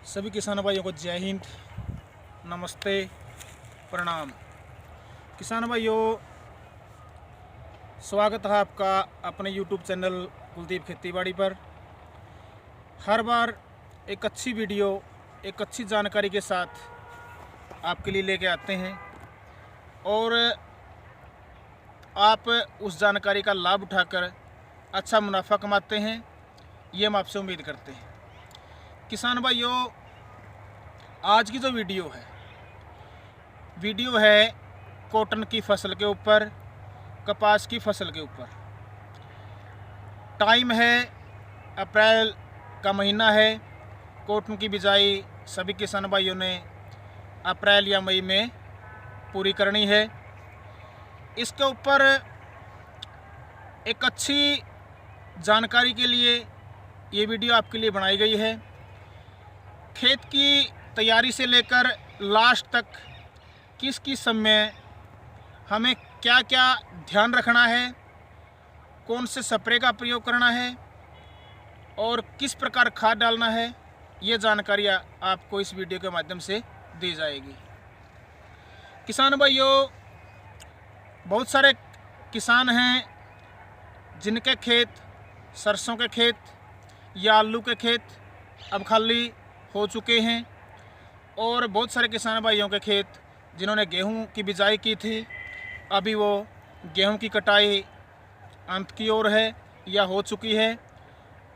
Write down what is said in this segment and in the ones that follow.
सभी किसान भाइयों को जय हिंद, नमस्ते, प्रणाम। किसान भाइयों, स्वागत है आपका अपने YouTube चैनल कुलदीप खेतीबाड़ी पर। हर बार एक अच्छी वीडियो, एक अच्छी जानकारी के साथ आपके लिए लेके आते हैं और आप उस जानकारी का लाभ उठाकर अच्छा मुनाफा कमाते हैं, ये हम आपसे उम्मीद करते हैं। किसान भाइयों, आज की जो वीडियो है कॉटन की फसल के ऊपर, कपास की फसल के ऊपर। टाइम है, अप्रैल का महीना है। कॉटन की बिजाई सभी किसान भाइयों ने अप्रैल या मई में पूरी करनी है। इसके ऊपर एक अच्छी जानकारी के लिए ये वीडियो आपके लिए बनाई गई है। खेत की तैयारी से लेकर लास्ट तक किस किस समय हमें क्या क्या ध्यान रखना है, कौन से स्प्रे का प्रयोग करना है और किस प्रकार खाद डालना है, ये जानकारी आपको इस वीडियो के माध्यम से दी जाएगी। किसान भाइयों, बहुत सारे किसान हैं जिनके खेत, सरसों के खेत या आलू के खेत अब खाली हो चुके हैं और बहुत सारे किसान भाइयों के खेत जिन्होंने गेहूं की बिजाई की थी, अभी वो गेहूं की कटाई अंत की ओर है या हो चुकी है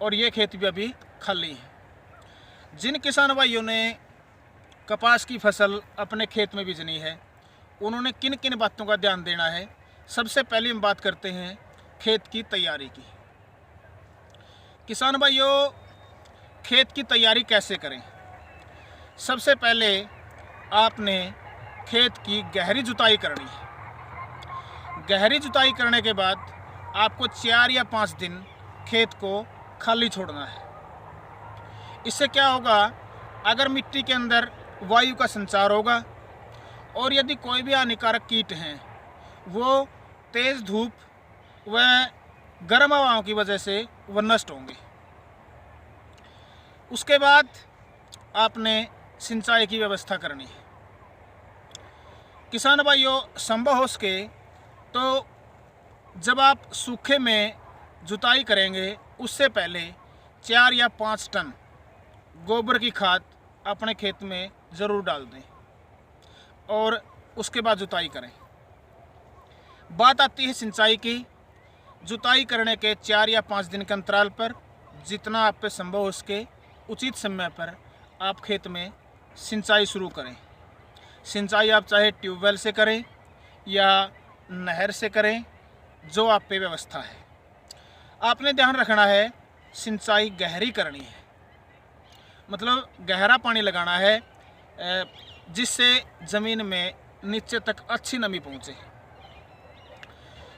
और ये खेत भी अभी खाली है। जिन किसान भाइयों ने कपास की फसल अपने खेत में बीजनी है, उन्होंने किन किन बातों का ध्यान देना है। सबसे पहले हम बात करते हैं खेत की तैयारी की। किसान भाइयों, खेत की तैयारी कैसे करें? सबसे पहले आपने खेत की गहरी जुताई करनी है। गहरी जुताई करने के बाद आपको 4 या 5 दिन खेत को खाली छोड़ना है। इससे क्या होगा, अगर मिट्टी के अंदर वायु का संचार होगा और यदि कोई भी हानिकारक कीट हैं, वो तेज़ धूप व गर्म हवाओं की वजह से वो नष्ट होंगे। उसके बाद आपने सिंचाई की व्यवस्था करनी है। किसान भाइयों, संभव हो सके तो जब आप सूखे में जुताई करेंगे, उससे पहले 4 या 5 टन गोबर की खाद अपने खेत में ज़रूर डाल दें और उसके बाद जुताई करें। बात आती है सिंचाई की। जुताई करने के 4 या 5 दिन के अंतराल पर जितना आप पे संभव हो सके उचित समय पर आप खेत में सिंचाई शुरू करें। सिंचाई आप चाहे ट्यूबवेल से करें या नहर से करें, जो आप पे व्यवस्था है। आपने ध्यान रखना है सिंचाई गहरी करनी है, मतलब गहरा पानी लगाना है जिससे ज़मीन में नीचे तक अच्छी नमी पहुँचे।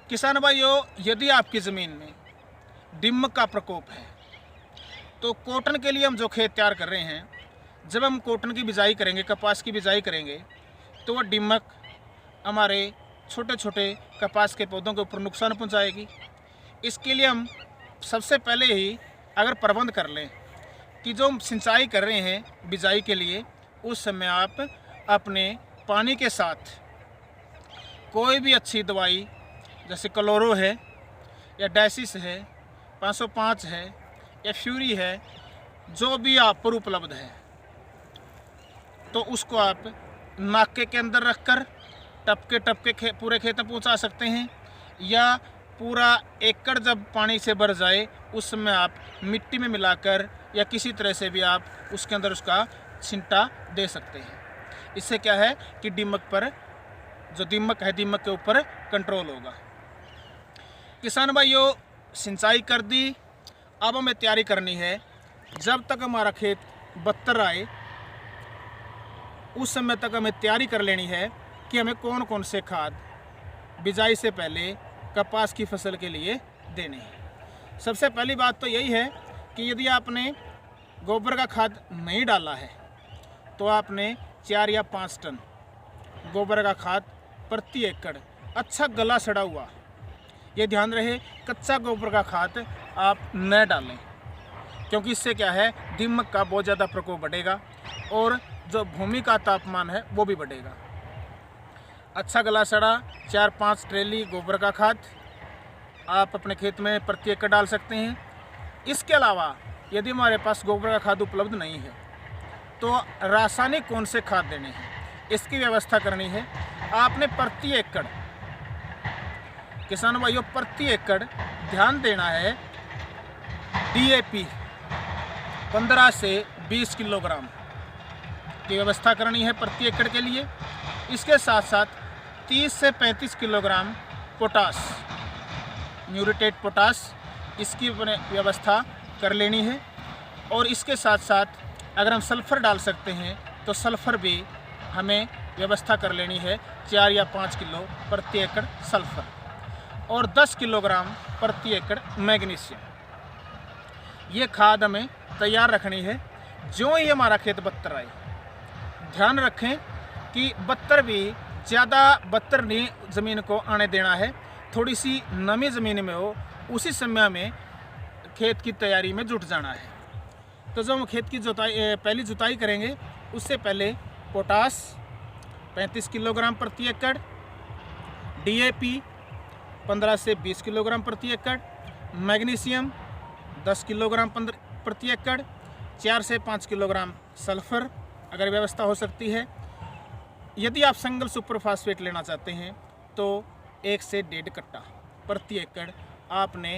किसान भाइयों, यदि आपकी ज़मीन में दीमक का प्रकोप है तो कॉटन के लिए हम जो खेत तैयार कर रहे हैं, जब हम कॉटन की बिजाई करेंगे, कपास की बिजाई करेंगे, तो वह दीमक हमारे छोटे छोटे कपास के पौधों के ऊपर नुकसान पहुंचाएगी। इसके लिए हम सबसे पहले ही अगर प्रबंध कर लें कि जो हम सिंचाई कर रहे हैं बिजाई के लिए, उस समय आप अपने पानी के साथ कोई भी अच्छी दवाई जैसे क्लोरो है या डैसिस है, 505 है या फ्यूरी है, जो भी आप पर उपलब्ध है, तो उसको आप नाके के अंदर रखकर टपके टपके पूरे खेत में पहुंचा सकते हैं। या पूरा एकड़ जब पानी से भर जाए, उस समय आप मिट्टी में मिलाकर या किसी तरह से भी आप उसके अंदर उसका छिंटा दे सकते हैं। इससे क्या है कि दीमक पर, जो दीमक है, दीमक के ऊपर कंट्रोल होगा। किसान भाइयों, सिंचाई कर दी, अब हमें तैयारी करनी है। जब तक हमारा खेत बत्तर आए, उस समय तक हमें तैयारी कर लेनी है कि हमें कौन कौन से खाद बिजाई से पहले कपास की फसल के लिए देने हैं। सबसे पहली बात तो यही है कि यदि आपने गोबर का खाद नहीं डाला है तो आपने 4 या 5 टन गोबर का खाद प्रति एकड़, अच्छा गला सड़ा हुआ, ये ध्यान रहे कच्चा गोबर का खाद आप न डालें, क्योंकि इससे क्या है, दीमक का बहुत ज़्यादा प्रकोप बढ़ेगा और जो भूमि का तापमान है वो भी बढ़ेगा। अच्छा गला सड़ा 4-5 ट्रेली गोबर का खाद आप अपने खेत में प्रति एकड़ डाल सकते हैं। इसके अलावा यदि हमारे पास गोबर का खाद उपलब्ध नहीं है तो रासायनिक कौन से खाद देने हैं, इसकी व्यवस्था करनी है। आपने प्रति एकड़, किसान भाइयों, प्रति एकड़ ध्यान देना है DAP 15 से 20 किलोग्राम की व्यवस्था करनी है प्रति एकड़ के लिए। इसके साथ साथ 30 से 35 किलोग्राम पोटास, म्यूरेटेड पोटास, इसकी व्यवस्था कर लेनी है। और इसके साथ साथ अगर हम सल्फ़र डाल सकते हैं तो सल्फ़र भी हमें व्यवस्था कर लेनी है, 4 या 5 किलो प्रति एकड़ सल्फ़र और 10 किलोग्राम प्रति एकड़ मैग्नीशियम। ये खाद हमें तैयार रखनी है। जो ही हमारा खेत बत्तर आए, ध्यान रखें कि बत्तर भी ज़्यादा बत्तर नहीं ज़मीन को आने देना है, थोड़ी सी नमी ज़मीन में हो, उसी समय में खेत की तैयारी में जुट जाना है। तो जब हम खेत की पहली जुताई करेंगे उससे पहले पोटास 35 किलोग्राम प्रति एकड़, DAP 15 से 20 किलोग्राम प्रति एकड़, मैग्नीशियम 10 किलोग्राम प्रति एकड़, 4 से 5 किलोग्राम सल्फ़र अगर व्यवस्था हो सकती है। यदि आप सिंगल सुपर फास्फेट लेना चाहते हैं तो 1 से 1.5 कट्टा प्रति एकड़ आपने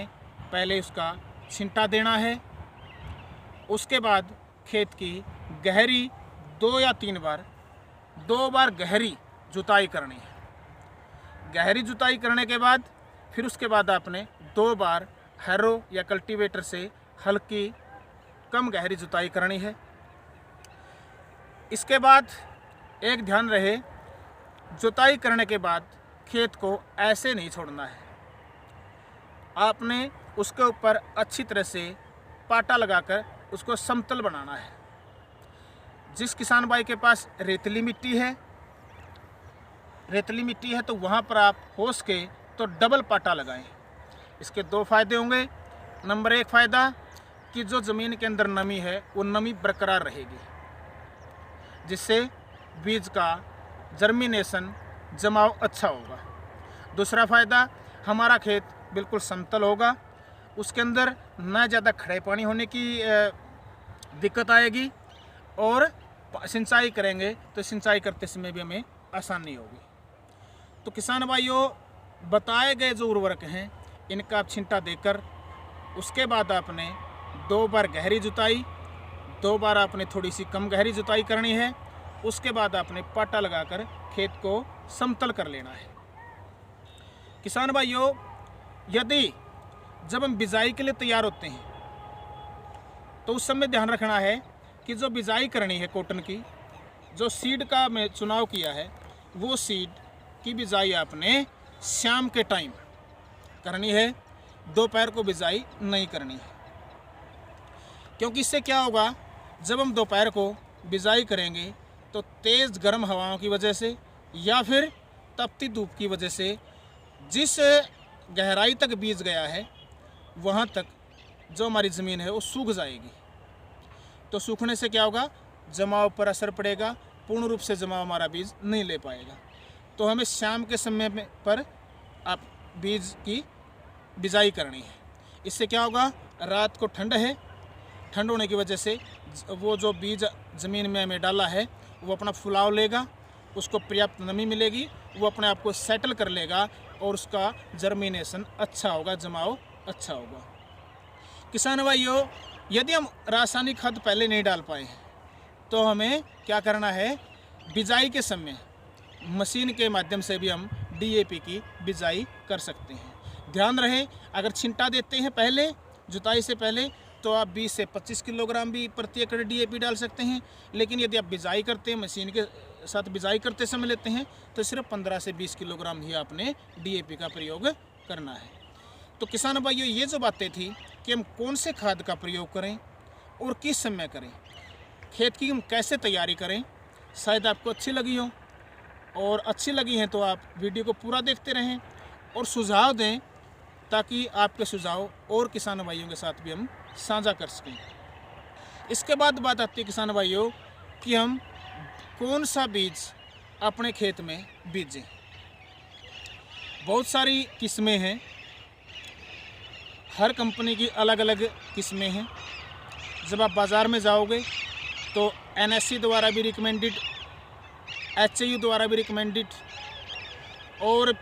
पहले उसका छिंटा देना है। उसके बाद खेत की गहरी 2 या 3 बार, 2 बार गहरी जुताई करनी है। गहरी जुताई करने के बाद फिर उसके बाद आपने 2 बार हैरो या कल्टीवेटर से हल्की कम गहरी जुताई करनी है। इसके बाद एक ध्यान रहे, जुताई करने के बाद खेत को ऐसे नहीं छोड़ना है, आपने उसके ऊपर अच्छी तरह से पाटा लगाकर उसको समतल बनाना है। जिस किसान भाई के पास रेतली मिट्टी है तो वहाँ पर आप हो सके तो डबल पाटा लगाएं। इसके 2 फायदे होंगे। नंबर 1 फ़ायदा कि जो ज़मीन के अंदर नमी है वो नमी बरकरार रहेगी, जिससे बीज का जर्मिनेशन, जमाव अच्छा होगा। दूसरा फ़ायदा, हमारा खेत बिल्कुल समतल होगा, उसके अंदर न ज़्यादा खड़े पानी होने की दिक्कत आएगी और सिंचाई करेंगे तो सिंचाई करते समय भी हमें आसानी होगी। तो किसान भाइयों, बताए गए जो उर्वरक हैं इनका आप छिंटा देकर उसके बाद आपने 2 बार गहरी जुताई, 2 बार आपने थोड़ी सी कम गहरी जुताई करनी है। उसके बाद आपने पाटा लगाकर खेत को समतल कर लेना है। किसान भाइयों, यदि जब हम बिजाई के लिए तैयार होते हैं तो उस समय ध्यान रखना है कि जो बिजाई करनी है कॉटन की, जो सीड का मैं चुनाव किया है वो सीड की बिजाई आपने शाम के टाइम करनी है, दोपहर को बिजाई नहीं करनी है। क्योंकि इससे क्या होगा, जब हम दोपहर को बिजाई करेंगे तो तेज़ गर्म हवाओं की वजह से या फिर तपती धूप की वजह से जिस गहराई तक बीज गया है वहाँ तक जो हमारी ज़मीन है वो सूख जाएगी। तो सूखने से क्या होगा, जमाव पर असर पड़ेगा, पूर्ण रूप से जमाव हमारा बीज नहीं ले पाएगा। तो हमें शाम के समय में पर आप बीज की बिजाई करनी है। इससे क्या होगा, रात को ठंड है, ठंड होने की वजह से वो जो बीज ज़मीन में हमें डाला है वो अपना फुलाव लेगा, उसको पर्याप्त नमी मिलेगी, वो अपने आप को सेटल कर लेगा और उसका जर्मिनेशन अच्छा होगा, जमाव अच्छा होगा। किसान भाइयों, यदि हम रासायनिक खाद पहले नहीं डाल पाए हैं तो हमें क्या करना है, बिजाई के समय मशीन के माध्यम से भी हम DAP की बिजाई कर सकते हैं। ध्यान रहे, अगर छिंटा देते हैं पहले जुताई से पहले तो आप 20 से 25 किलोग्राम भी प्रति एकड़ DAP डाल सकते हैं। लेकिन यदि आप बिजाई करते हैं, मशीन के साथ बिजाई करते समय लेते हैं तो सिर्फ 15 से 20 किलोग्राम ही आपने DAP का प्रयोग करना है। तो किसान भाइयों, ये जो बातें थी कि हम कौन से खाद का प्रयोग करें और किस समय करें, खेत की हम कैसे तैयारी करें, शायद आपको अच्छी लगी हो, और अच्छी लगी हैं तो आप वीडियो को पूरा देखते रहें और सुझाव दें ताकि आपके सुझाव और किसान भाइयों के साथ भी हम साझा कर सकें। इसके बाद बात आती है किसान भाइयों कि हम कौन सा बीज अपने खेत में बीजें। बहुत सारी किस्में हैं, हर कंपनी की अलग अलग किस्में हैं। जब आप बाज़ार में जाओगे तो NSC द्वारा भी रिकमेंडेड, HAU द्वारा भी रिकमेंडेड और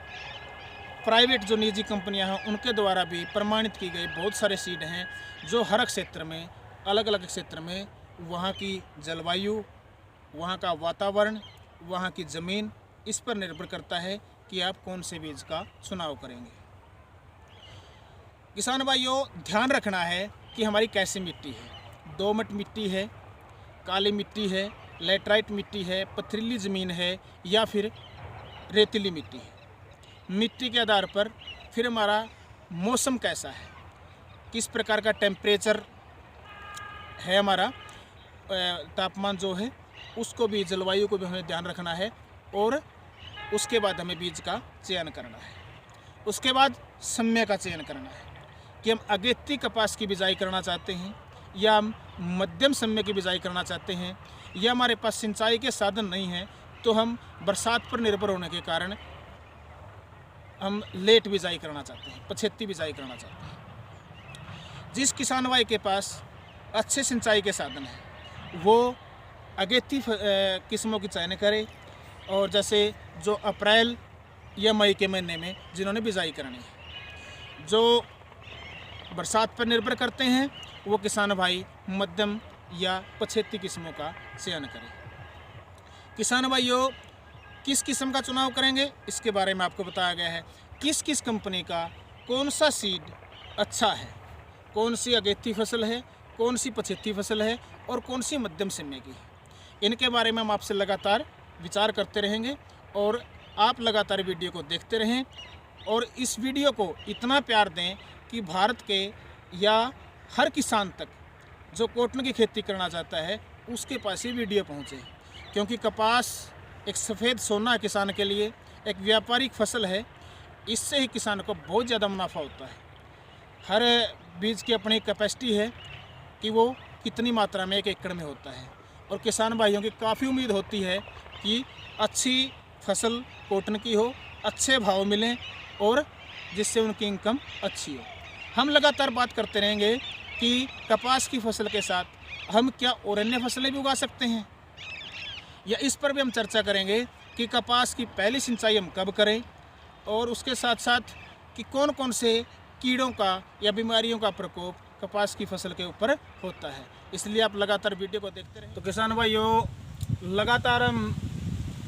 प्राइवेट जो निजी कंपनियां हैं उनके द्वारा भी प्रमाणित की गई बहुत सारे सीड हैं, जो हर क्षेत्र में, अलग अलग क्षेत्र में वहाँ की जलवायु, वहाँ का वातावरण, वहाँ की ज़मीन, इस पर निर्भर करता है कि आप कौन से बीज का चुनाव करेंगे। किसान भाइयों, ध्यान रखना है कि हमारी कैसी मिट्टी है। दोमट मिट्टी है, काली मिट्टी है, लैटराइट मिट्टी है, पथरीली ज़मीन है या फिर रेतीली मिट्टी है। मिट्टी के आधार पर फिर हमारा मौसम कैसा है, किस प्रकार का टेम्परेचर है, हमारा तापमान जो है उसको भी, जलवायु को भी हमें ध्यान रखना है और उसके बाद हमें बीज का चयन करना है। उसके बाद समय का चयन करना है कि हम अगेती कपास की बिजाई करना चाहते हैं या हम मध्यम समय की बिजाई करना चाहते हैं, या हमारे पास सिंचाई के साधन नहीं हैं तो हम बरसात पर निर्भर होने के कारण हम लेट बिजाई करना चाहते हैं, पछेती बिजाई करना चाहते हैं। जिस किसान भाई के पास अच्छे सिंचाई के साधन हैं वो अगेती किस्मों की चयन करे, और जैसे जो अप्रैल या मई के महीने में जिन्होंने बिजाई करनी है, जो बरसात पर निर्भर करते हैं वो किसान भाई मध्यम या पछेती किस्मों का चयन करें। किसान भाइयों, किस किस्म का चुनाव करेंगे इसके बारे में आपको बताया गया है। किस किस कंपनी का कौन सा सीड अच्छा है, कौन सी अगेती फसल है, कौन सी पछेती फसल है और कौन सी मध्यम समय की है, इनके बारे में हम आपसे लगातार विचार करते रहेंगे और आप लगातार वीडियो को देखते रहें और इस वीडियो को इतना प्यार दें कि भारत के या हर किसान तक जो कॉटन की खेती करना चाहता है उसके पास ये वीडियो पहुँचे, क्योंकि कपास एक सफ़ेद सोना किसान के लिए एक व्यापारिक फसल है। इससे ही किसान को बहुत ज़्यादा मुनाफा होता है। हर बीज की अपनी कैपेसिटी है कि वो कितनी मात्रा में एक एकड़ में होता है, और किसान भाइयों की काफ़ी उम्मीद होती है कि अच्छी फसल कॉटन की हो, अच्छे भाव मिलें और जिससे उनकी इनकम अच्छी हो। हम लगातार बात करते रहेंगे कि कपास की फसल के साथ हम क्या और अन्य फसलें भी उगा सकते हैं, या इस पर भी हम चर्चा करेंगे कि कपास की पहली सिंचाई हम कब करें और उसके साथ साथ कि कौन कौन से कीड़ों का या बीमारियों का प्रकोप कपास की फसल के ऊपर होता है। इसलिए आप लगातार वीडियो को देखते रहें। तो किसान भाइयों, लगातार हम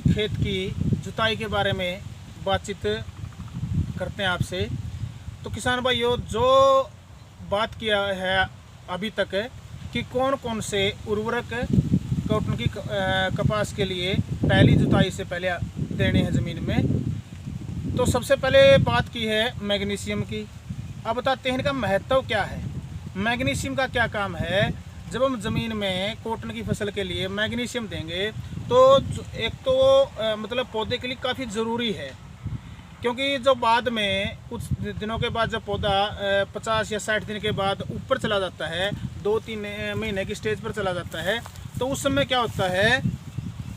खेत की जुताई के बारे में बातचीत करते हैं आपसे। तो किसान भाइयों, जो बात किया है अभी तक कि कौन कौन से उर्वरक कॉटन की कपास के लिए पहली जुताई से पहले देने हैं ज़मीन में, तो सबसे पहले बात की है मैग्नीशियम की। अब बताते हैं इनका महत्व क्या है। मैग्नीशियम का क्या काम है। जब हम ज़मीन में कॉटन की फसल के लिए मैग्नीशियम देंगे तो एक तो मतलब पौधे के लिए काफ़ी ज़रूरी है, क्योंकि जो बाद में कुछ दिनों के बाद जब पौधा 50 या 60 दिन के बाद ऊपर चला जाता है, 2-3 महीने की स्टेज पर चला जाता है, तो उस समय क्या होता है,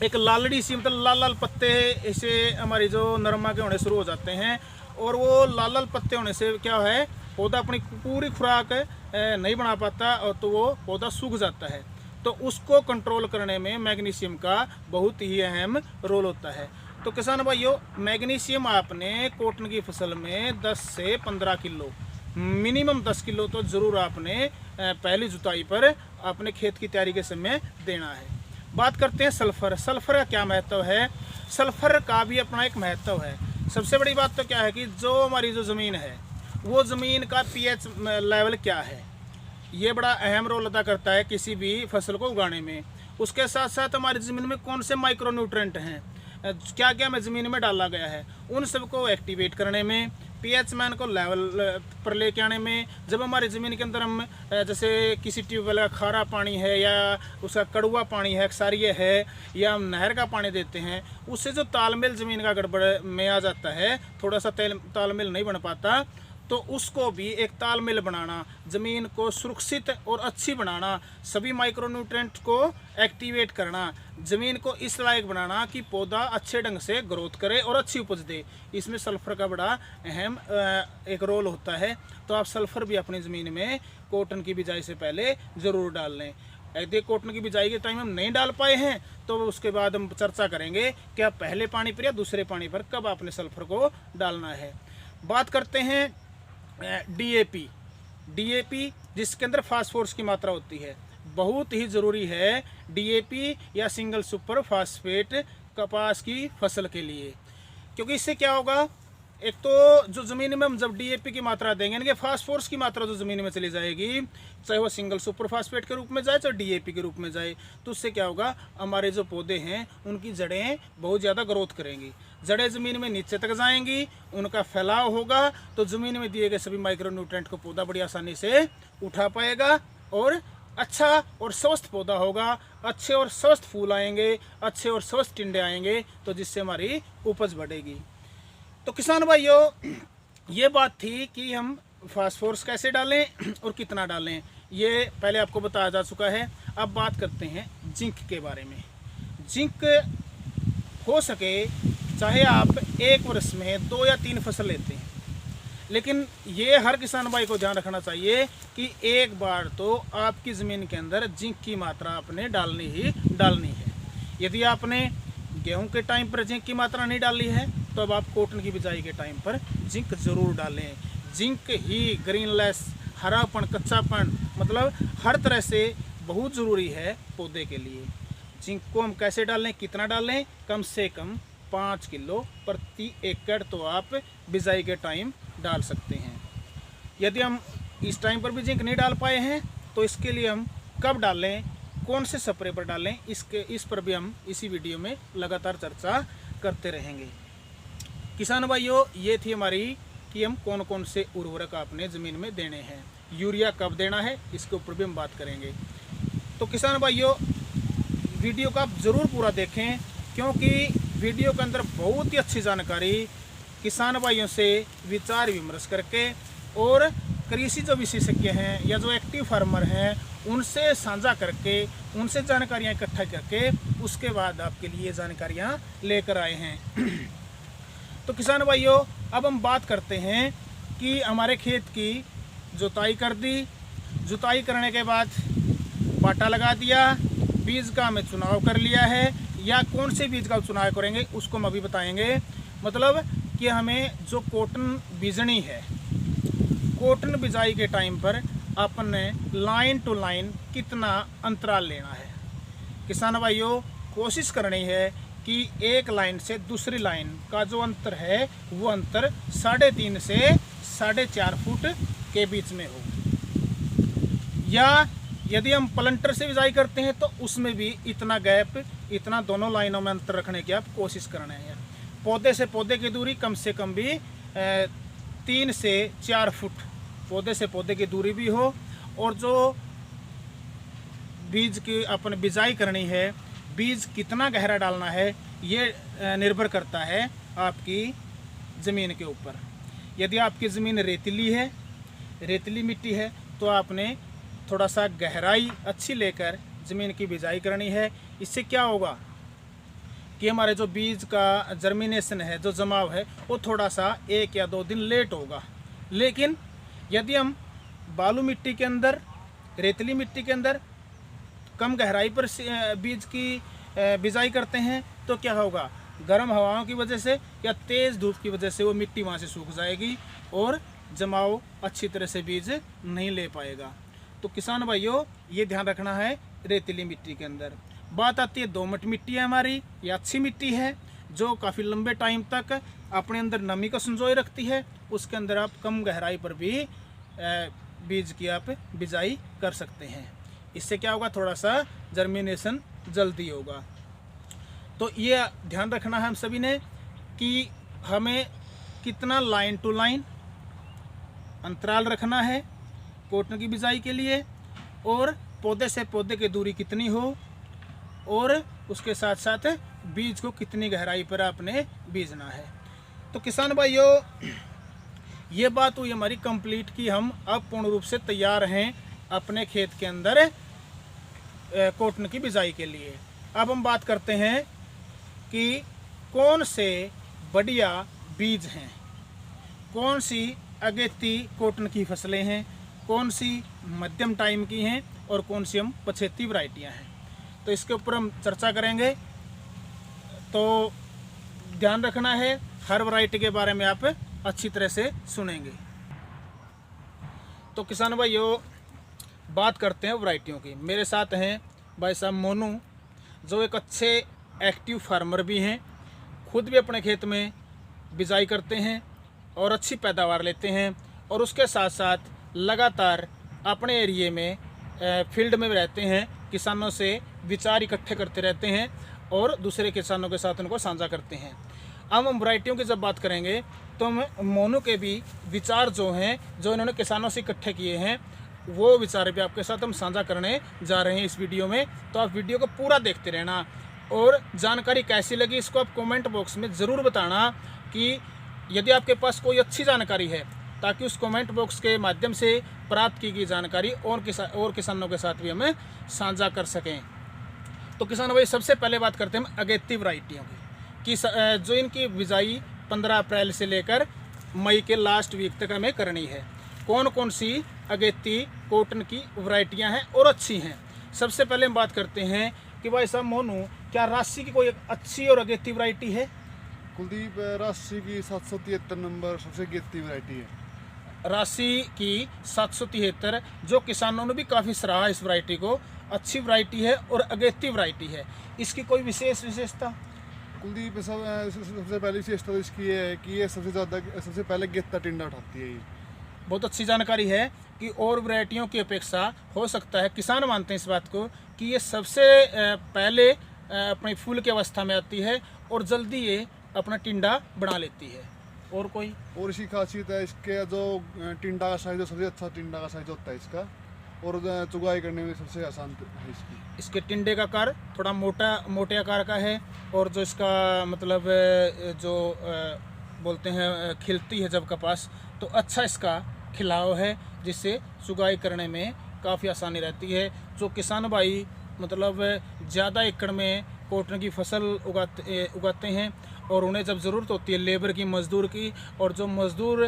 एक लालड़ी सी मतलब लाल लाल पत्ते ऐसे हमारी जो नरमा के होने शुरू हो जाते हैं, और वो लाल लाल पत्ते होने से क्या है, पौधा अपनी पूरी खुराक नहीं बना पाता और तो वो पौधा सूख जाता है। तो उसको कंट्रोल करने में मैग्नीशियम का बहुत ही अहम रोल होता है। तो किसान भाइयों, मैग्नीशियम आपने कॉटन की फसल में 10 से 15 किलो, मिनिमम 10 किलो तो ज़रूर आपने पहली जुताई पर अपने खेत की तैयारी के समय देना है। बात करते हैं सल्फ़र। सल्फ़र का क्या महत्व है। सल्फ़र का भी अपना एक महत्व है। सबसे बड़ी बात तो क्या है कि जो हमारी जो ज़मीन है वो ज़मीन का pH लेवल क्या है, ये बड़ा अहम रोल अदा करता है किसी भी फसल को उगाने में। उसके साथ साथ हमारी ज़मीन में कौन से माइक्रो न्यूट्रेंट हैं, क्या क्या में ज़मीन में डाला गया है, उन सबको एक्टिवेट करने में, pH मान को लेवल पर लेके आने में। जब हमारी ज़मीन के अंदर हम जैसे किसी ट्यूबवेल का खारा पानी है या उसका कड़वा पानी है, क्षारीय है, या हम नहर का पानी देते हैं, उससे जो तालमेल ज़मीन का गड़बड़ में आ जाता है, थोड़ा सा तालमेल नहीं बन पाता, तो उसको भी एक तालमेल बनाना, ज़मीन को सुरक्षित और अच्छी बनाना, सभी माइक्रोन्यूट्रेंट को एक्टिवेट करना, ज़मीन को इस लायक बनाना कि पौधा अच्छे ढंग से ग्रोथ करे और अच्छी उपज दे। इसमें सल्फ़र का बड़ा अहम एक रोल होता है। तो आप सल्फ़र भी अपनी ज़मीन में कॉटन की बिजाई से पहले ज़रूर डाल लें। यदि कॉटन की बिजाई के टाइम हम नहीं डाल पाए हैं तो उसके बाद हम चर्चा करेंगे कि आप पहले पानी पर या दूसरे पानी पर कब आपने सल्फ़र को डालना है। बात करते हैं डीएपी जिसके अंदर फास्फोरस की मात्रा होती है। बहुत ही ज़रूरी है डीएपी या सिंगल सुपर फास्फेट कपास की फसल के लिए, क्योंकि इससे क्या होगा, एक तो जो ज़मीन में हम जब डीएपी की मात्रा देंगे यानी कि फास्फोरस की मात्रा जो ज़मीन में चली जाएगी, चाहे वो सिंगल सुपर फास्फेट के रूप में जाए चाहे डीएपी के रूप में जाए, तो उससे क्या होगा, हमारे जो पौधे हैं उनकी जड़ें बहुत ज़्यादा ग्रोथ करेंगी। जड़ें ज़मीन में नीचे तक जाएंगी, उनका फैलाव होगा, तो ज़मीन में दिए गए सभी माइक्रो न्यूट्रिएंट को पौधा बड़ी आसानी से उठा पाएगा और अच्छा और स्वस्थ पौधा होगा। अच्छे और स्वस्थ फूल आएंगे, अच्छे और स्वस्थ टिंडे आएंगे, तो जिससे हमारी उपज बढ़ेगी। तो किसान भाइयों, ये बात थी कि हम फास्फोरस कैसे डालें और कितना डालें, ये पहले आपको बताया जा चुका है। अब बात करते हैं जिंक के बारे में। जिंक हो सके चाहे आप एक वर्ष में 2 या 3 फसल लेते हैं, लेकिन ये हर किसान भाई को ध्यान रखना चाहिए कि एक बार तो आपकी ज़मीन के अंदर जिंक की मात्रा आपने डालनी ही डालनी है। यदि आपने गेहूं के टाइम पर जिंक की मात्रा नहीं डाली है तो अब आप कॉटन की बिजाई के टाइम पर जिंक ज़रूर डालें। जिंक ही ग्रीनलेस, हरापन, कच्चापन, मतलब हर तरह से बहुत ज़रूरी है पौधे के लिए। जिंक को हम कैसे डालें, कितना डालें, कम से कम 5 किलो प्रति एकड़ तो आप बिजाई के टाइम डाल सकते हैं। यदि हम इस टाइम पर भी जिंक नहीं डाल पाए हैं तो इसके लिए हम कब डालें, कौन से स्प्रे पर डालें, इस पर भी हम इसी वीडियो में लगातार चर्चा करते रहेंगे। किसान भाइयों, ये थी हमारी कि हम कौन कौन से उर्वरक अपने ज़मीन में देने हैं, यूरिया कब देना है, इसके ऊपर भी हम बात करेंगे। तो किसान भाइयों, वीडियो को आप ज़रूर पूरा देखें, क्योंकि वीडियो के अंदर बहुत ही अच्छी जानकारी किसान भाइयों से विचार विमर्श करके और कृषि जो विशेषज्ञ हैं या जो एक्टिव फार्मर हैं उनसे साझा करके, उनसे जानकारियाँ इकट्ठा करके उसके बाद आपके लिए जानकारियाँ लेकर आए हैं। तो किसान भाइयों, अब हम बात करते हैं कि हमारे खेत की जुताई कर दी, जुताई करने के बाद बाटा लगा दिया, बीज का हमें चुनाव कर लिया है, या कौन से बीज का चुनाव करेंगे उसको हम अभी बताएंगे। मतलब कि हमें जो कॉटन बीजनी है, कॉटन बिजाई के टाइम पर आपने लाइन टू लाइन कितना अंतराल लेना है। किसान भाइयों, कोशिश करनी है कि एक लाइन से दूसरी लाइन का जो अंतर है वो अंतर 3.5 से 4.5 फुट के बीच में हो, या यदि हम प्लांटर से बिजाई करते हैं तो उसमें भी इतना गैप, इतना दोनों लाइनों में अंतर रखने की आप कोशिश करना है। पौधे से पौधे की दूरी कम से कम भी 3 से 4 फुट पौधे से पौधे की दूरी भी हो, और जो बीज की अपन बिजाई करनी है, बीज कितना गहरा डालना है, ये निर्भर करता है आपकी ज़मीन के ऊपर। यदि आपकी ज़मीन रेतीली है, रेतीली मिट्टी है, तो आपने थोड़ा सा गहराई अच्छी लेकर ज़मीन की बिजाई करनी है। इससे क्या होगा कि हमारे जो बीज का जर्मिनेशन है, जो जमाव है, वो थोड़ा सा 1 या 2 दिन लेट होगा। लेकिन यदि हम बालू मिट्टी के अंदर, रेतीली मिट्टी के अंदर कम गहराई पर बीज की बिजाई करते हैं तो क्या होगा, गर्म हवाओं की वजह से या तेज़ धूप की वजह से वो मिट्टी वहाँ से सूख जाएगी और जमाव अच्छी तरह से बीज नहीं ले पाएगा। तो किसान भाइयों, ये ध्यान रखना है रेतीली मिट्टी के अंदर। बात आती है दोमट मिट्टी है हमारी, ये अच्छी मिट्टी है जो काफ़ी लंबे टाइम तक अपने अंदर नमी को संजोए रखती है। उसके अंदर आप कम गहराई पर भी बीज की आप बिजाई कर सकते हैं। इससे क्या होगा, थोड़ा सा जर्मिनेशन जल्दी होगा। तो ये ध्यान रखना है हम सभी ने कि हमें कितना लाइन टू लाइन अंतराल रखना है कॉटन की बिजाई के लिए, और पौधे से पौधे की दूरी कितनी हो, और उसके साथ साथ बीज को कितनी गहराई पर आपने बीजना है। तो किसान भाइयों, ये बात हुई हमारी कंप्लीट कि हम अब पूर्ण रूप से तैयार हैं अपने खेत के अंदर कॉटन की बिजाई के लिए। अब हम बात करते हैं कि कौन से बढ़िया बीज हैं, कौन सी अगेती कॉटन की फसलें हैं, कौन सी मध्यम टाइम की हैं और कौन सी हम पछेती वैरायटियां हैं। तो इसके ऊपर हम चर्चा करेंगे। तो ध्यान रखना है, हर वैरायटी के बारे में आप अच्छी तरह से सुनेंगे। तो किसान भाइयों, बात करते हैं वैरायटियों की। मेरे साथ हैं भाई साहब मोनू, जो एक अच्छे एक्टिव फार्मर भी हैं, खुद भी अपने खेत में बिजाई करते हैं और अच्छी पैदावार लेते हैं, और उसके साथ साथ लगातार अपने एरिए में फील्ड में रहते हैं, किसानों से विचार इकट्ठे करते रहते हैं और दूसरे किसानों के साथ उनको साझा करते हैं। अब हम वैरायटियों की जब बात करेंगे तो हम मोनू के भी विचार जो हैं, जो इन्होंने किसानों से इकट्ठे किए हैं, वो विचार भी आपके साथ हम साझा करने जा रहे हैं इस वीडियो में। तो आप वीडियो को पूरा देखते रहना, और जानकारी कैसी लगी इसको आप कमेंट बॉक्स में ज़रूर बताना कि यदि आपके पास कोई अच्छी जानकारी है, ताकि उस कमेंट बॉक्स के माध्यम से प्राप्त की गई जानकारी और किसानों के साथ भी हमें साझा कर सकें। तो किसान भाई, सबसे पहले बात करते हैं हम अगेती वैरायटियों की, जो इनकी बिजाई 15 अप्रैल से लेकर मई के लास्ट वीक तक हमें करनी है। कौन कौन सी अगेती कॉटन की वैरायटियां हैं और अच्छी हैं। सबसे पहले हम बात करते हैं कि भाई साहब मोनू, क्या राशि की कोई अच्छी और अगेती वैरायटी है? कुलदीप, राशि की 773 नंबर सबसे अगेती वैरायटी है। राशि की 773, जो किसानों ने भी काफ़ी सराहा इस वैरायटी को, अच्छी वैरायटी है और अगेती वैरायटी है। इसकी कोई विशेषता? कुलदीप, सबसे पहली विशेषता तो इसकी ये है कि ये सबसे पहले गेता टिंडा उठाती है। ये बहुत अच्छी जानकारी है कि और वैरायटियों की अपेक्षा हो सकता है, किसान मानते हैं इस बात को, कि ये सबसे पहले अपनी फूल की अवस्था में आती है और जल्दी ये अपना टिंडा बना लेती है। और कोई और इसकी खासियत है, इसके जो टिंडा का साइज, सबसे अच्छा टिंडा का साइज होता है इसका, और चुगाई करने में सबसे आसान है इसकी। इसके टिंडे का आकार थोड़ा मोटे आकार का है, और जो इसका मतलब जो बोलते हैं खिलती है जब कपास, तो अच्छा इसका खिलाव है, जिससे चुगाई करने में काफ़ी आसानी रहती है। जो किसान भाई मतलब ज़्यादा एकड़ में कॉटन की फसल उगाते हैं, और उन्हें जब ज़रूरत होती है लेबर की, मज़दूर की, और जो मज़दूर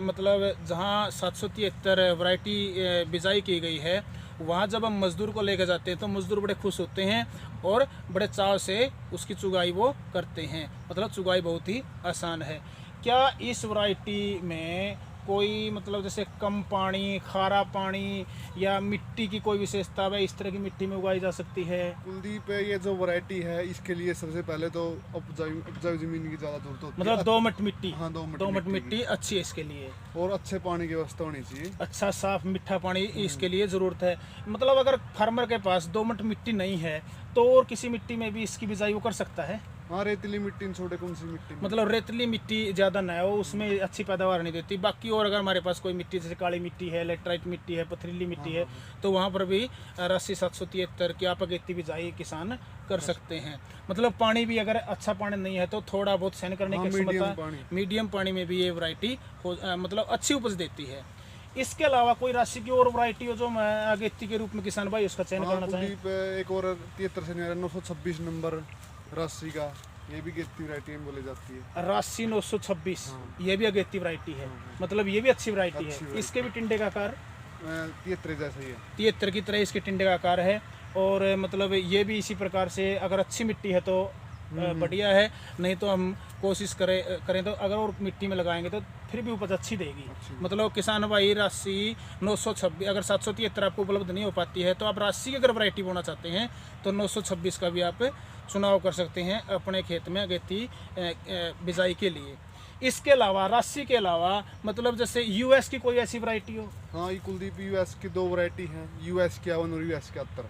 मतलब जहाँ 773 वैरायटी बिजाई की गई है, वहाँ जब हम मज़दूर को लेकर जाते हैं तो मज़दूर बड़े खुश होते हैं और बड़े चाव से उसकी चुगाई वो करते हैं। मतलब चुगाई बहुत ही आसान है। क्या इस वैरायटी में कोई मतलब जैसे कम पानी, खारा पानी या मिट्टी की कोई विशेषता है, इस तरह की मिट्टी में उगाई जा सकती है? कुलदीप, ये जो वैरायटी है, इसके लिए सबसे पहले तो उपजाऊ जमीन की ज़्यादा जरूरत होती है। मतलब दोमट मिट्टी? हाँ, दोमट मिट्टी अच्छी है इसके लिए, और अच्छे पानी की व्यवस्था होनी चाहिए। अच्छा साफ मीठा पानी इसके लिए ज़रूरत है। मतलब अगर फार्मर के पास दोमट मिट्टी नहीं है तो और किसी मिट्टी में भी इसकी बिजाई वो कर सकता है? हाँ, रेतीली मिट्टी छोटे, कौन सी मिट्टी में? मतलब रेतीली मिट्टी ज़्यादा ना हो, उसमें अच्छी पैदावार नहीं देती। बाकी और अगर हमारे पास कोई मिट्टी जैसे काली मिट्टी है, लेटराइट मिट्टी है, पथरीली मिट्टी है, तो वहाँ पर भी राशि 773 की आप अगेती बिजाई किसान कर सकते हैं। मतलब पानी भी अगर अच्छा पानी नहीं है तो थोड़ा बहुत सहन करने की क्षमता, मीडियम पानी में भी ये वैरायटी मतलब अच्छी उपज देती है। इसके अलावा कोई राशि की और वैरायटी हो जो मैं अगेती के रूप में किसान भाई उसका चयन करना चाहें? एक और 73 से 926 नंबर राशि का, ये भी अगेती वैरायटी में बोली जाती है। राशि 926, ये भी अगेती वैरायटी है। मतलब ये भी अच्छी वैरायटी है। इसके भी टिंडे का आकार 73 जैसा ही है, 73 की तरह इसके टिंडे का आकार है। और मतलब ये भी इसी प्रकार से, अगर अच्छी मिट्टी है तो बढ़िया है, नहीं तो हम कोशिश करें तो अगर और मिट्टी में लगाएंगे तो फिर भी उपज अच्छी देगी। मतलब किसान भाई, राशि 926 अगर 773 आपको उपलब्ध नहीं हो पाती है तो आप राशि की अगर वैरायटी बोना चाहते हैं तो 926 का भी आप चुनाव कर सकते हैं अपने खेत में अगेती बिजाई के लिए। इसके अलावा, राशि के अलावा, मतलब जैसे यूएस की कोई ऐसी वैरायटी हो? हाँ, ये कुलदीप, यूएस की 2 वैरायटी हैं, US 51 और US 71।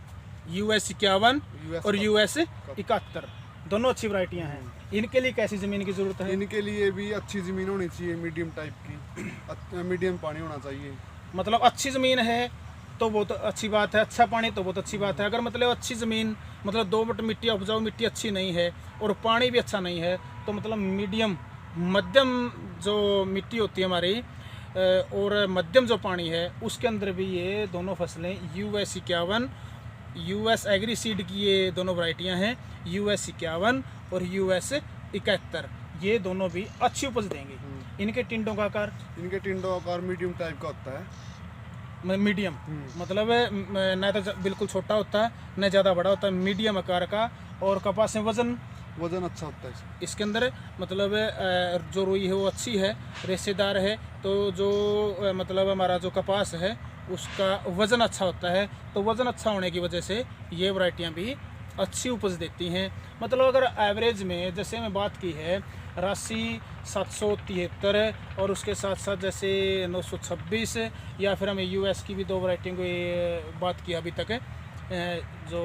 US 51 और US 71 दोनों अच्छी वैरायटियां हैं। इनके लिए कैसी ज़मीन की ज़रूरत है? इनके लिए भी अच्छी ज़मीन होनी चाहिए, मीडियम टाइप की, मीडियम पानी होना चाहिए। मतलब अच्छी ज़मीन है तो बहुत अच्छी बात है, अच्छा पानी तो बहुत अच्छी बात है। अगर मतलब अच्छी ज़मीन, मतलब दोमट मिट्टी, उपजाऊ मिट्टी अच्छी नहीं है और पानी भी अच्छा नहीं है, तो मतलब मध्यम जो मिट्टी होती है हमारी और मध्यम जो पानी है, उसके अंदर भी ये दोनों फसलें US 51 US एग्री सीड की ये दोनों वैरायटियाँ हैं, US 51 और US 71। ये दोनों भी अच्छी उपज देंगे। इनके टिंडों का आकार, इनके टिंडों का आकार मीडियम टाइप का होता है। मीडियम मतलब न तो बिल्कुल छोटा होता है न ज़्यादा बड़ा होता है, मीडियम आकार का। और कपास में वजन अच्छा होता है इसके अंदर, मतलब जो रुई है वो अच्छी है, रेशेदार है। तो जो मतलब हमारा जो कपास है उसका वज़न अच्छा होता है। तो वज़न अच्छा होने की वजह से ये वैरायटियाँ भी अच्छी उपज देती हैं। मतलब अगर एवरेज में जैसे मैं बात की है राशि 773 और उसके साथ साथ जैसे 926, या फिर हमें US की भी दो वैरायटियों की बात की अभी तक, जो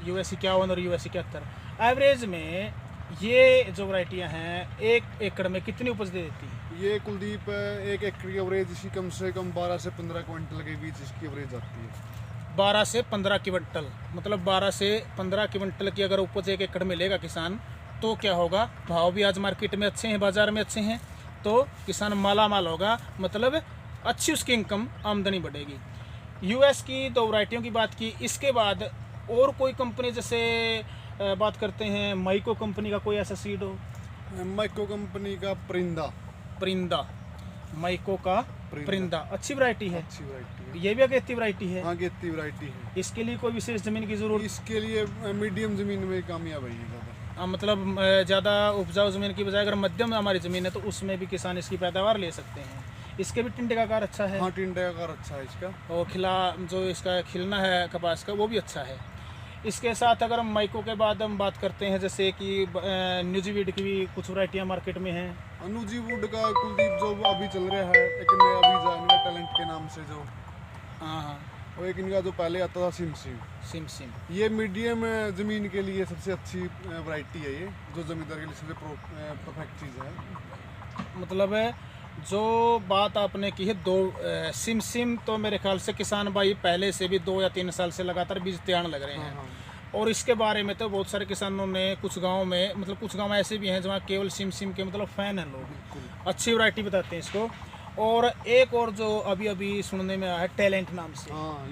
US 51 और US 71, एवरेज में ये जो वैरायटियां हैं 1 एकड़ में कितनी उपज दे देती हैं? ये कुलदीप 1 एकड़ की एवरेज इसकी कम से कम 12 से 15 क्विंटल के बीच इसकी एवरेज आती है। 12 से 15 क्विंटल, मतलब 12 से 15 क्विंटल की अगर उपज 1 एकड़ में लेगा किसान तो क्या होगा, भाव भी आज मार्केट में अच्छे हैं, बाज़ार में अच्छे हैं, तो किसान माला माल होगा, मतलब अच्छी उसकी इनकम आमदनी बढ़ेगी। US की दो वैरायटियों की बात की। इसके बाद और कोई कंपनी जैसे बात करते हैं माइको कंपनी का कोई ऐसा सीड हो? माइको कंपनी का परिंदा माइको का परिंदा अच्छी वैरायटी है। अच्छी वैरायटी है। ये भी अगेती वैरायटी है। हाँ, अगेती वैरायटी है। इसके लिए कोई विशेष ज़मीन की ज़रूरत? इसके लिए मीडियम ज़मीन में कामयाब है ये ज़्यादा। मतलब ज़्यादा उपजाऊ ज़मीन की बजाय अगर मध्यम हमारी ज़मीन है तो उसमें भी किसान इसकी पैदावार ले सकते हैं। इसके भी टिंडे का आकार अच्छा है। हाँ, टिंडे का आकार अच्छा है इसका। और जो इसका खिलना है कपास का वो भी अच्छा है। इसके साथ अगर हम माइको के बाद हम बात करते हैं जैसे कि न्यूजीवीड की भी कुछ वैरायटियाँ मार्केट में हैं। न्यूजीवुड का कुलदीप जो अभी चल रहा है, एक नया बीजा इनका टैलेंट के नाम से जो, हाँ, और एक इनका जो पहले आता था सिम। ये मीडियम ज़मीन के लिए सबसे अच्छी वैरायटी है। ये जो ज़मींदार के लिए सबसे परफेक्ट चीज़ है। मतलब जो बात आपने की है सिम तो मेरे ख्याल से किसान भाई पहले से भी 2 या 3 साल से लगातार बीज तैयार लग रहे हैं। हाँ। और इसके बारे में तो बहुत सारे किसानों ने कुछ गांव में, मतलब कुछ गांव ऐसे भी हैं जहाँ केवल सिम के मतलब फ़ैन हैं लोग, अच्छी वैरायटी बताते हैं इसको। और एक और जो अभी अभी सुनने में आया है टैलेंट नाम से। हाँ,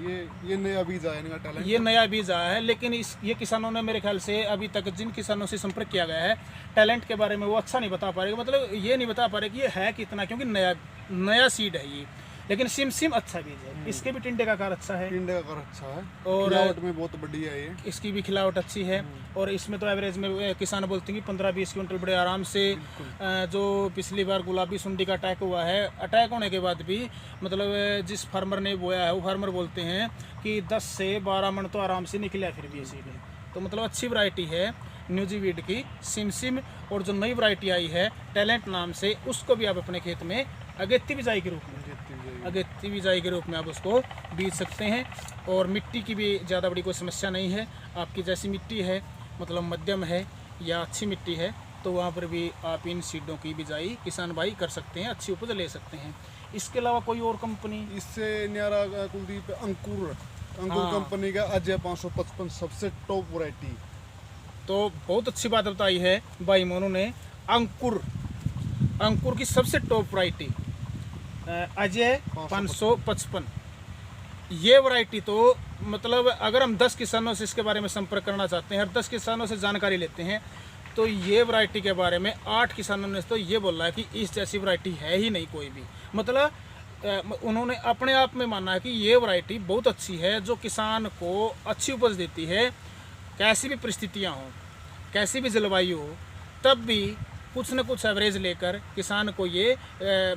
ये नया बीज आया इनका टैलेंट। ये नया बीज आया है, लेकिन ये किसानों ने मेरे ख्याल से अभी तक जिन किसानों से संपर्क किया गया है टैलेंट के बारे में वो अच्छा नहीं बता पा रहे, मतलब ये नहीं बता पा रहे कि ये है कितना, क्योंकि नया सीड है ये। लेकिन सिम अच्छा बीज है। इसके भी टिंडे का आकार अच्छा है। टिंडे का आकार अच्छा है और खिलावट में बहुत बढ़िया है ये। इसकी भी खिलावट अच्छी है। और इसमें तो एवरेज में किसान बोलते हैं कि 15-20 क्विंटल बड़े आराम से। जो पिछली बार गुलाबी सुंडी का अटैक हुआ है, अटैक होने के बाद भी मतलब जिस फार्मर ने बोया है वो फार्मर बोलते हैं कि 10 से 12 मन तो आराम से निकला फिर भी इसी में। तो मतलब अच्छी वैरायटी है न्यूजीवीड की सिम। और जो नई वैरायटी आई है टैलेंट नाम से, उसको भी आप अपने खेत में अगेती बिजाई के रूप में आप उसको बीज सकते हैं। और मिट्टी की भी ज़्यादा बड़ी कोई समस्या नहीं है। आपकी जैसी मिट्टी है, मतलब मध्यम है या अच्छी मिट्टी है, तो वहाँ पर भी आप इन सीडों की बिजाई किसान भाई कर सकते हैं, अच्छी उपज ले सकते हैं। इसके अलावा कोई और कंपनी? इससे न्यारा कुलदीप अंकुर कंपनी का अजय 555 सबसे टॉप वैरायटी। तो बहुत अच्छी बात बताई है भाई मोनू ने। अंकुर की सबसे टॉप वैरायटी अजय 555। ये वैरायटी तो मतलब अगर हम 10 किसानों से इसके बारे में संपर्क करना चाहते हैं, हर 10 किसानों से जानकारी लेते हैं, तो ये वैरायटी के बारे में 8 किसानों ने तो ये बोला है कि इस जैसी वैरायटी है ही नहीं कोई भी। मतलब उन्होंने अपने आप में माना है कि ये वैरायटी बहुत अच्छी है, जो किसान को अच्छी उपज देती है। कैसी भी परिस्थितियाँ हों, कैसी भी जलवायु हो, तब भी कुछ न कुछ एवरेज लेकर किसान को ये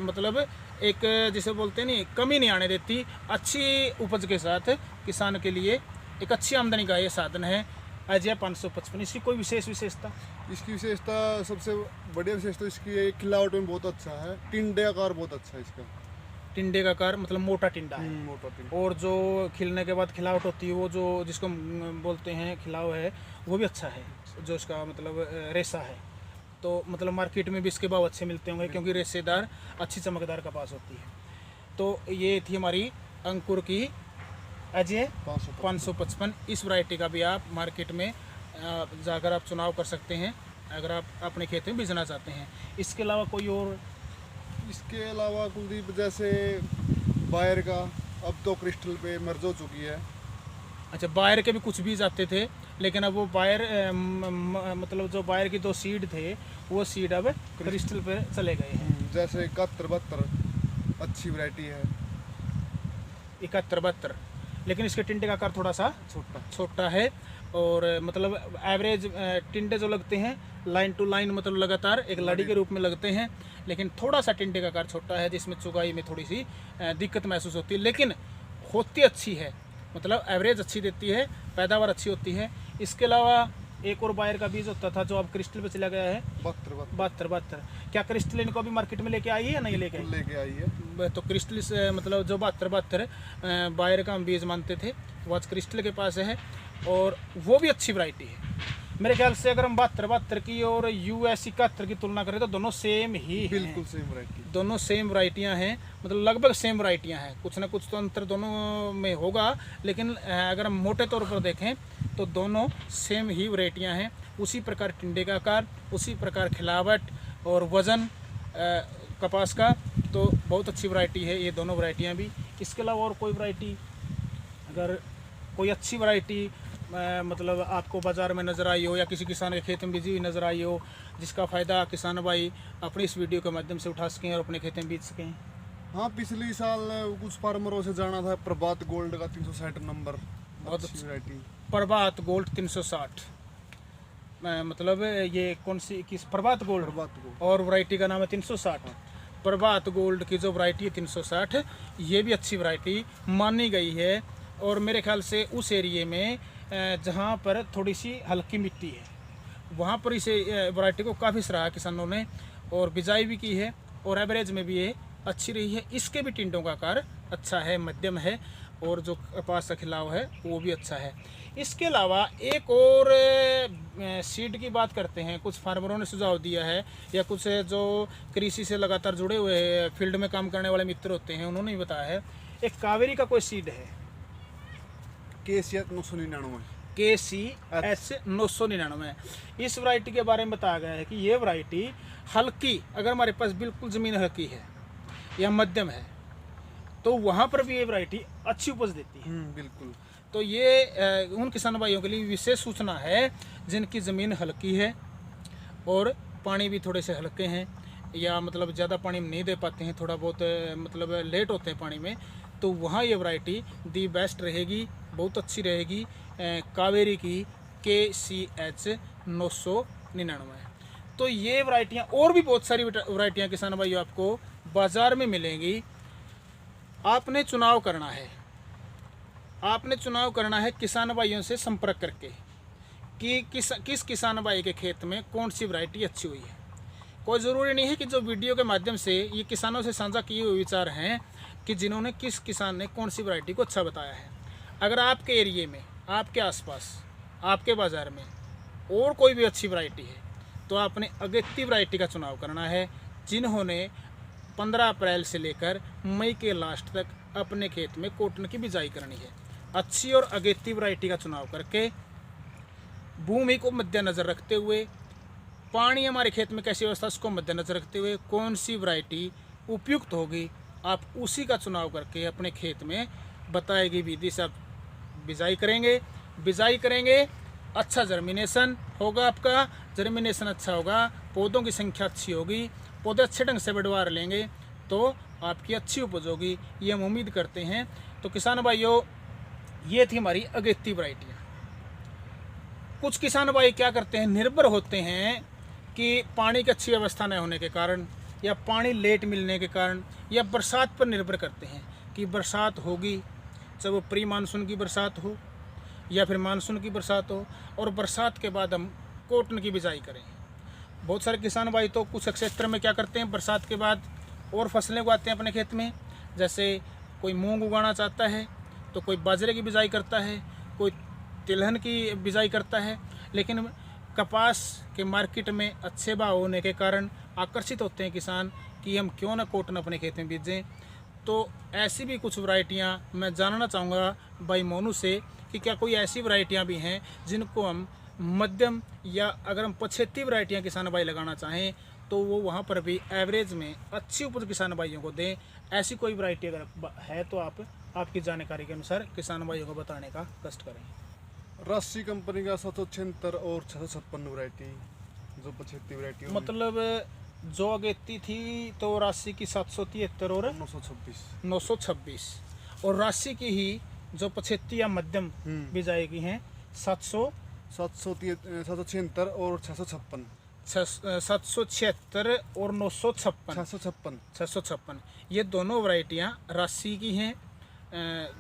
मतलब एक जिसे बोलते हैं नहीं, कमी नहीं आने देती। अच्छी उपज के साथ किसान के लिए एक अच्छी आमदनी का ये साधन है अजय 555। इसकी कोई विशेषता? इसकी विशेषता, सबसे बढ़िया विशेषता इसकी खिलावट में बहुत अच्छा है। टिंडे का आकार बहुत अच्छा है इसका। टिंडे का आकार मतलब मोटा टिंडा है। मोटा टिंडा। और जो खिलने के बाद खिलावट होती है, वो जो जिसको बोलते हैं खिलाव है, वो भी अच्छा है। जो इसका मतलब रेशा है, तो मतलब मार्केट में भी इसके भाव अच्छे मिलते होंगे, क्योंकि रेशेदार अच्छी चमकदार कपास होती है। तो ये थी हमारी अंकुर की अजय 555। इस वैरायटी का भी आप मार्केट में जाकर आप चुनाव कर सकते हैं अगर आप अपने खेत में बीजना चाहते हैं। इसके अलावा कोई और? इसके अलावा कुलदीप जैसे बायर का अब तो क्रिस्टल पे मर्ज हो चुकी है, अच्छा, बायर के भी कुछ बीज आते थे, लेकिन अब वो बायर मतलब जो बायर की 2 सीड थे वो सीड अब क्रिस्टल पे चले गए हैं। जैसे 71-72 अच्छी वैरायटी है। 71-72, लेकिन इसके टिंडे का आकार थोड़ा सा छोटा है, और मतलब एवरेज टिंडे जो लगते हैं लाइन टू लाइन, मतलब लगातार एक लड़ी के रूप में लगते हैं, लेकिन थोड़ा सा टिंडे का आकार छोटा है, जिसमें चुगाई में थोड़ी सी दिक्कत महसूस होती है, लेकिन होती अच्छी है, मतलब एवरेज अच्छी देती है, पैदावार अच्छी होती है। इसके अलावा एक और बायर का बीज होता था जो अब क्रिस्टल पे चला गया है, 72। क्या क्रिस्टल इनको अभी मार्केट में लेके आई है या नहीं लेके आई है? तो क्रिस्टल से मतलब जो 72 बायर का हम बीज मानते थे वो आज क्रिस्टल के पास है, और वो भी अच्छी वैरायटी है। मेरे ख्याल से अगर हम 72 की और US 71 की तुलना करें तो दोनों सेम ही हैं। बिल्कुल सेम वैरायटी, दोनों सेम वैरायटियां हैं, मतलब लगभग सेम वैरायटियां हैं, कुछ ना कुछ तो अंतर दोनों में होगा, लेकिन अगर हम मोटे तौर पर देखें तो दोनों सेम ही वैरायटियां हैं। उसी प्रकार टिंडे का आकार, उसी प्रकार खिलावट और वज़न कपास का, तो बहुत अच्छी वैरायटी है ये दोनों वैरायटियां भी। इसके अलावा और कोई वैरायटी, अगर कोई अच्छी वैरायटी मतलब आपको बाज़ार में नज़र आई हो या किसी किसान के खेत में बीजी हुई नज़र आई हो, जिसका फ़ायदा किसान भाई अपनी इस वीडियो के माध्यम से उठा सकें और अपने खेत में बीज सकें। हाँ, पिछले साल कुछ फार्मरों से जाना था प्रभात गोल्ड का 360 नंबर, बहुत अच्छी वैरायटी। प्रभात गोल्ड 360, मतलब ये कौन सी किस प्रभात गोल्ड और वैरायटी का नाम है 360। प्रभात गोल्ड की जो वैरायटी है 360, ये भी अच्छी वैरायटी मानी गई है, और मेरे ख्याल से उस एरिए में जहाँ पर थोड़ी सी हल्की मिट्टी है वहाँ पर इसे वैरायटी को काफ़ी सराहा किसानों ने, और बिजाई भी की है, और एवरेज में भी ये अच्छी रही है। इसके भी टिंडों का आकार अच्छा है, मध्यम है, और जो कपास का खिलाव है वो भी अच्छा है। इसके अलावा एक और सीड की बात करते हैं, कुछ फार्मरों ने सुझाव दिया है, या कुछ जो कृषि से लगातार जुड़े हुए फील्ड में काम करने वाले मित्र होते हैं उन्होंने भी बताया है, एक कावेरी का कोई सीड है KCS 999। इस वैरायटी के बारे में बताया गया है कि ये वैरायटी हल्की, अगर हमारे पास बिल्कुल ज़मीन हल्की है या मध्यम है तो वहाँ पर भी ये वैरायटी अच्छी उपज देती है। बिल्कुल। तो ये उन किसान भाइयों के लिए विशेष सूचना है जिनकी ज़मीन हल्की है और पानी भी थोड़े से हल्के हैं, या मतलब ज़्यादा पानी नहीं दे पाते हैं, थोड़ा बहुत मतलब लेट होते हैं पानी में, तो वहाँ ये वैरायटी दी बेस्ट रहेगी, बहुत अच्छी रहेगी, कावेरी की KCS 999। तो ये वैरायटियाँ और भी बहुत सारी वैरायटियाँ किसान भाइयों आपको बाज़ार में मिलेंगी। आपने चुनाव करना है, आपने चुनाव करना है किसान भाइयों से संपर्क करके कि किस किसान भाई के खेत में कौन सी वैरायटी अच्छी हुई है। कोई ज़रूरी नहीं है कि जो वीडियो के माध्यम से ये किसानों से साझा किए हुए विचार हैं कि जिन्होंने किस किसान ने कौन सी वैरायटी को अच्छा बताया है। अगर आपके एरिए में, आपके आसपास, आपके बाज़ार में और कोई भी अच्छी वैरायटी है तो आपने अगेती वैरायटी का चुनाव करना है, जिन्होंने 15 अप्रैल से लेकर मई के लास्ट तक अपने खेत में कॉटन की बिजाई करनी है। अच्छी और अगेती वैरायटी का चुनाव करके भूमि को मद्देनज़र रखते हुए, पानी हमारे खेत में कैसी व्यवस्था उसको मद्देनज़र रखते हुए कौन सी वैरायटी उपयुक्त होगी, आप उसी का चुनाव करके अपने खेत में बताएगी विधि से आप बिजाई करेंगे। अच्छा जर्मिनेशन होगा, आपका जर्मिनेशन अच्छा होगा, पौधों की संख्या अच्छी होगी, पौधे अच्छे ढंग से बढ़वार लेंगे तो आपकी अच्छी उपज होगी, ये हम उम्मीद करते हैं। तो किसान भाइयों, ये थी हमारी अगेती वैरायटियाँ। कुछ किसान भाई क्या करते हैं, निर्भर होते हैं कि पानी की अच्छी व्यवस्था न होने के कारण, या पानी लेट मिलने के कारण, या बरसात पर निर्भर करते हैं कि बरसात होगी, चाहे वो प्री मानसून की बरसात हो या फिर मानसून की बरसात हो, और बरसात के बाद हम कॉटन की बिजाई करें। बहुत सारे किसान भाई तो कुछ क्षेत्र में क्या करते हैं, बरसात के बाद और फसलें उगाते हैं अपने खेत में, जैसे कोई मूंग उगाना चाहता है तो कोई बाजरे की बिजाई करता है, कोई तिलहन की बिजाई करता है, लेकिन कपास के मार्केट में अच्छे भाव होने के कारण आकर्षित होते हैं किसान कि हम क्यों ना कॉटन अपने खेत में बीजें। तो ऐसी भी कुछ वैरायटियाँ मैं जानना चाहूँगा भाई मोनू से कि क्या कोई ऐसी वैरायटियाँ भी हैं जिनको हम मध्यम या अगर हम पछेती वैरायटियाँ किसान भाई लगाना चाहें तो वो वहाँ पर भी एवरेज में अच्छी उपज किसान भाइयों को दें। ऐसी कोई वैरायटी अगर है तो आप आपकी जानकारी के अनुसार किसान भाइयों को बताने का कष्ट करें। राशि कंपनी का 776 और 656 वैरायटी, जो 75 वैरायटी मतलब जो अगेती थी तो राशि की 773 और 926 और राशि की ही जो 75 या मध्यम बिजाई की हैं 776 और 656 776 और 656 ये दोनों वैरायटियाँ राशि की हैं,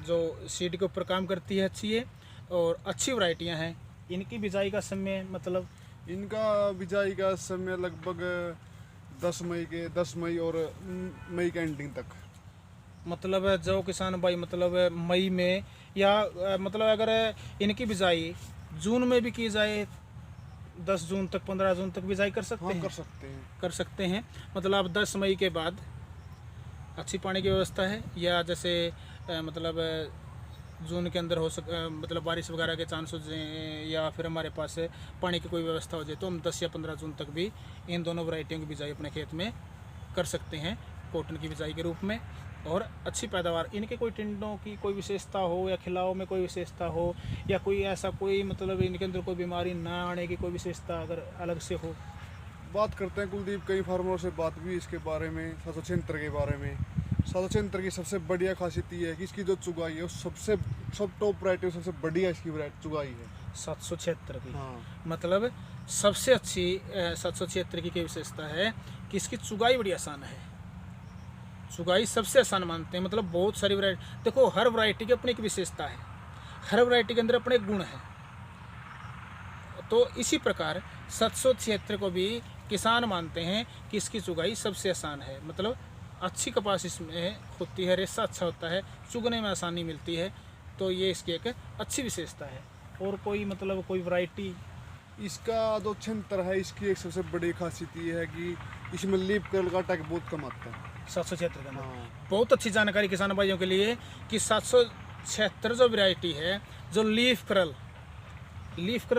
जो सीड के ऊपर काम करती है, अच्छी है और अच्छी वैरायटियाँ हैं। इनकी बिजाई का समय मतलब इनका बिजाई का समय लगभग 10 मई और मई के एंडिंग तक। मतलब जो किसान भाई मतलब मई में या मतलब अगर इनकी बिजाई जून में भी की जाए 10 जून तक 15 जून तक बिजाई कर सकते हैं, कर सकते हैं। मतलब 10 मई के बाद अच्छी पानी की व्यवस्था है या जैसे मतलब जून के अंदर हो मतलब बारिश वगैरह के चांस हो जाए या फिर हमारे पास पानी की कोई व्यवस्था हो जाए तो हम 10 या 15 जून तक भी इन दोनों वैरायटियों की बिजाई अपने खेत में कर सकते हैं कॉटन की बिजाई के रूप में और अच्छी पैदावार। इनके कोई टिंडों की कोई विशेषता हो या खिलाव में कोई विशेषता हो या कोई ऐसा कोई मतलब इनके अंदर कोई बीमारी ना आने की कोई विशेषता अगर अलग से हो। बात करते हैं कुलदीप, कई फार्मरों से बात भी इसके बारे में 776 के बारे में। 776 की सबसे बढ़िया खासियत ये है कि इसकी जो चुगाई है सब टॉप वैरायटी सबसे बढ़िया इसकी चुगाई है 776 की। हाँ। मतलब सबसे अच्छी 776 की विशेषता है कि इसकी चुगाई बड़ी आसान है, चुगाई सबसे आसान मानते हैं। मतलब बहुत सारी वैरायटी, देखो हर वैरायटी की अपनी एक विशेषता है, हर वैरायटी के अंदर अपने गुण है। तो इसी प्रकार 776 को भी किसान मानते हैं कि इसकी चुगाई सबसे आसान है। मतलब अच्छी कपास इसमें होती है, रेशा अच्छा होता है, चुगने में आसानी मिलती है, तो ये इसकी एक अच्छी विशेषता है। और कोई मतलब कोई वैरायटी इसका जो 76 है, इसकी एक सबसे बड़ी खासियत ये है कि इसमें लीफ कर्ल का अटैक बहुत कम आता है 776 का। हाँ। बहुत अच्छी जानकारी किसान भाइयों के लिए कि 776 जो वैरायटी है, जो लीफ कर्ल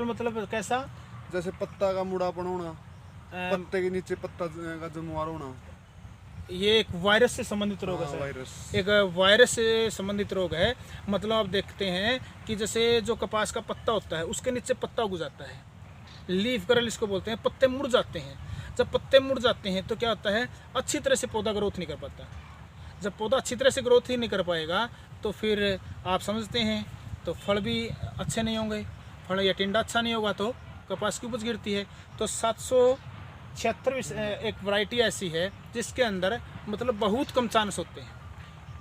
मतलब कैसा, जैसे पत्ता का मुड़ापन होना, पत्ते के नीचे पत्ता का जमुआर होना, ये एक वायरस से संबंधित रोग है। वायरस एक वायरस से संबंधित रोग है। मतलब आप देखते हैं कि जैसे जो कपास का पत्ता होता है उसके नीचे पत्ता उग जाता है, लीफ कर्ल इसको बोलते हैं। पत्ते मुड़ जाते हैं, जब पत्ते मुड़ जाते हैं तो क्या होता है, अच्छी तरह से पौधा ग्रोथ नहीं कर पाता। जब पौधा अच्छी तरह से ग्रोथ ही नहीं कर पाएगा तो फिर आप समझते हैं तो फल भी अच्छे नहीं होंगे, फल या टिंडा अच्छा नहीं होगा तो कपास की उपज गिरती है। तो 776 एक वैरायटी ऐसी है जिसके अंदर मतलब बहुत कम चांस होते हैं,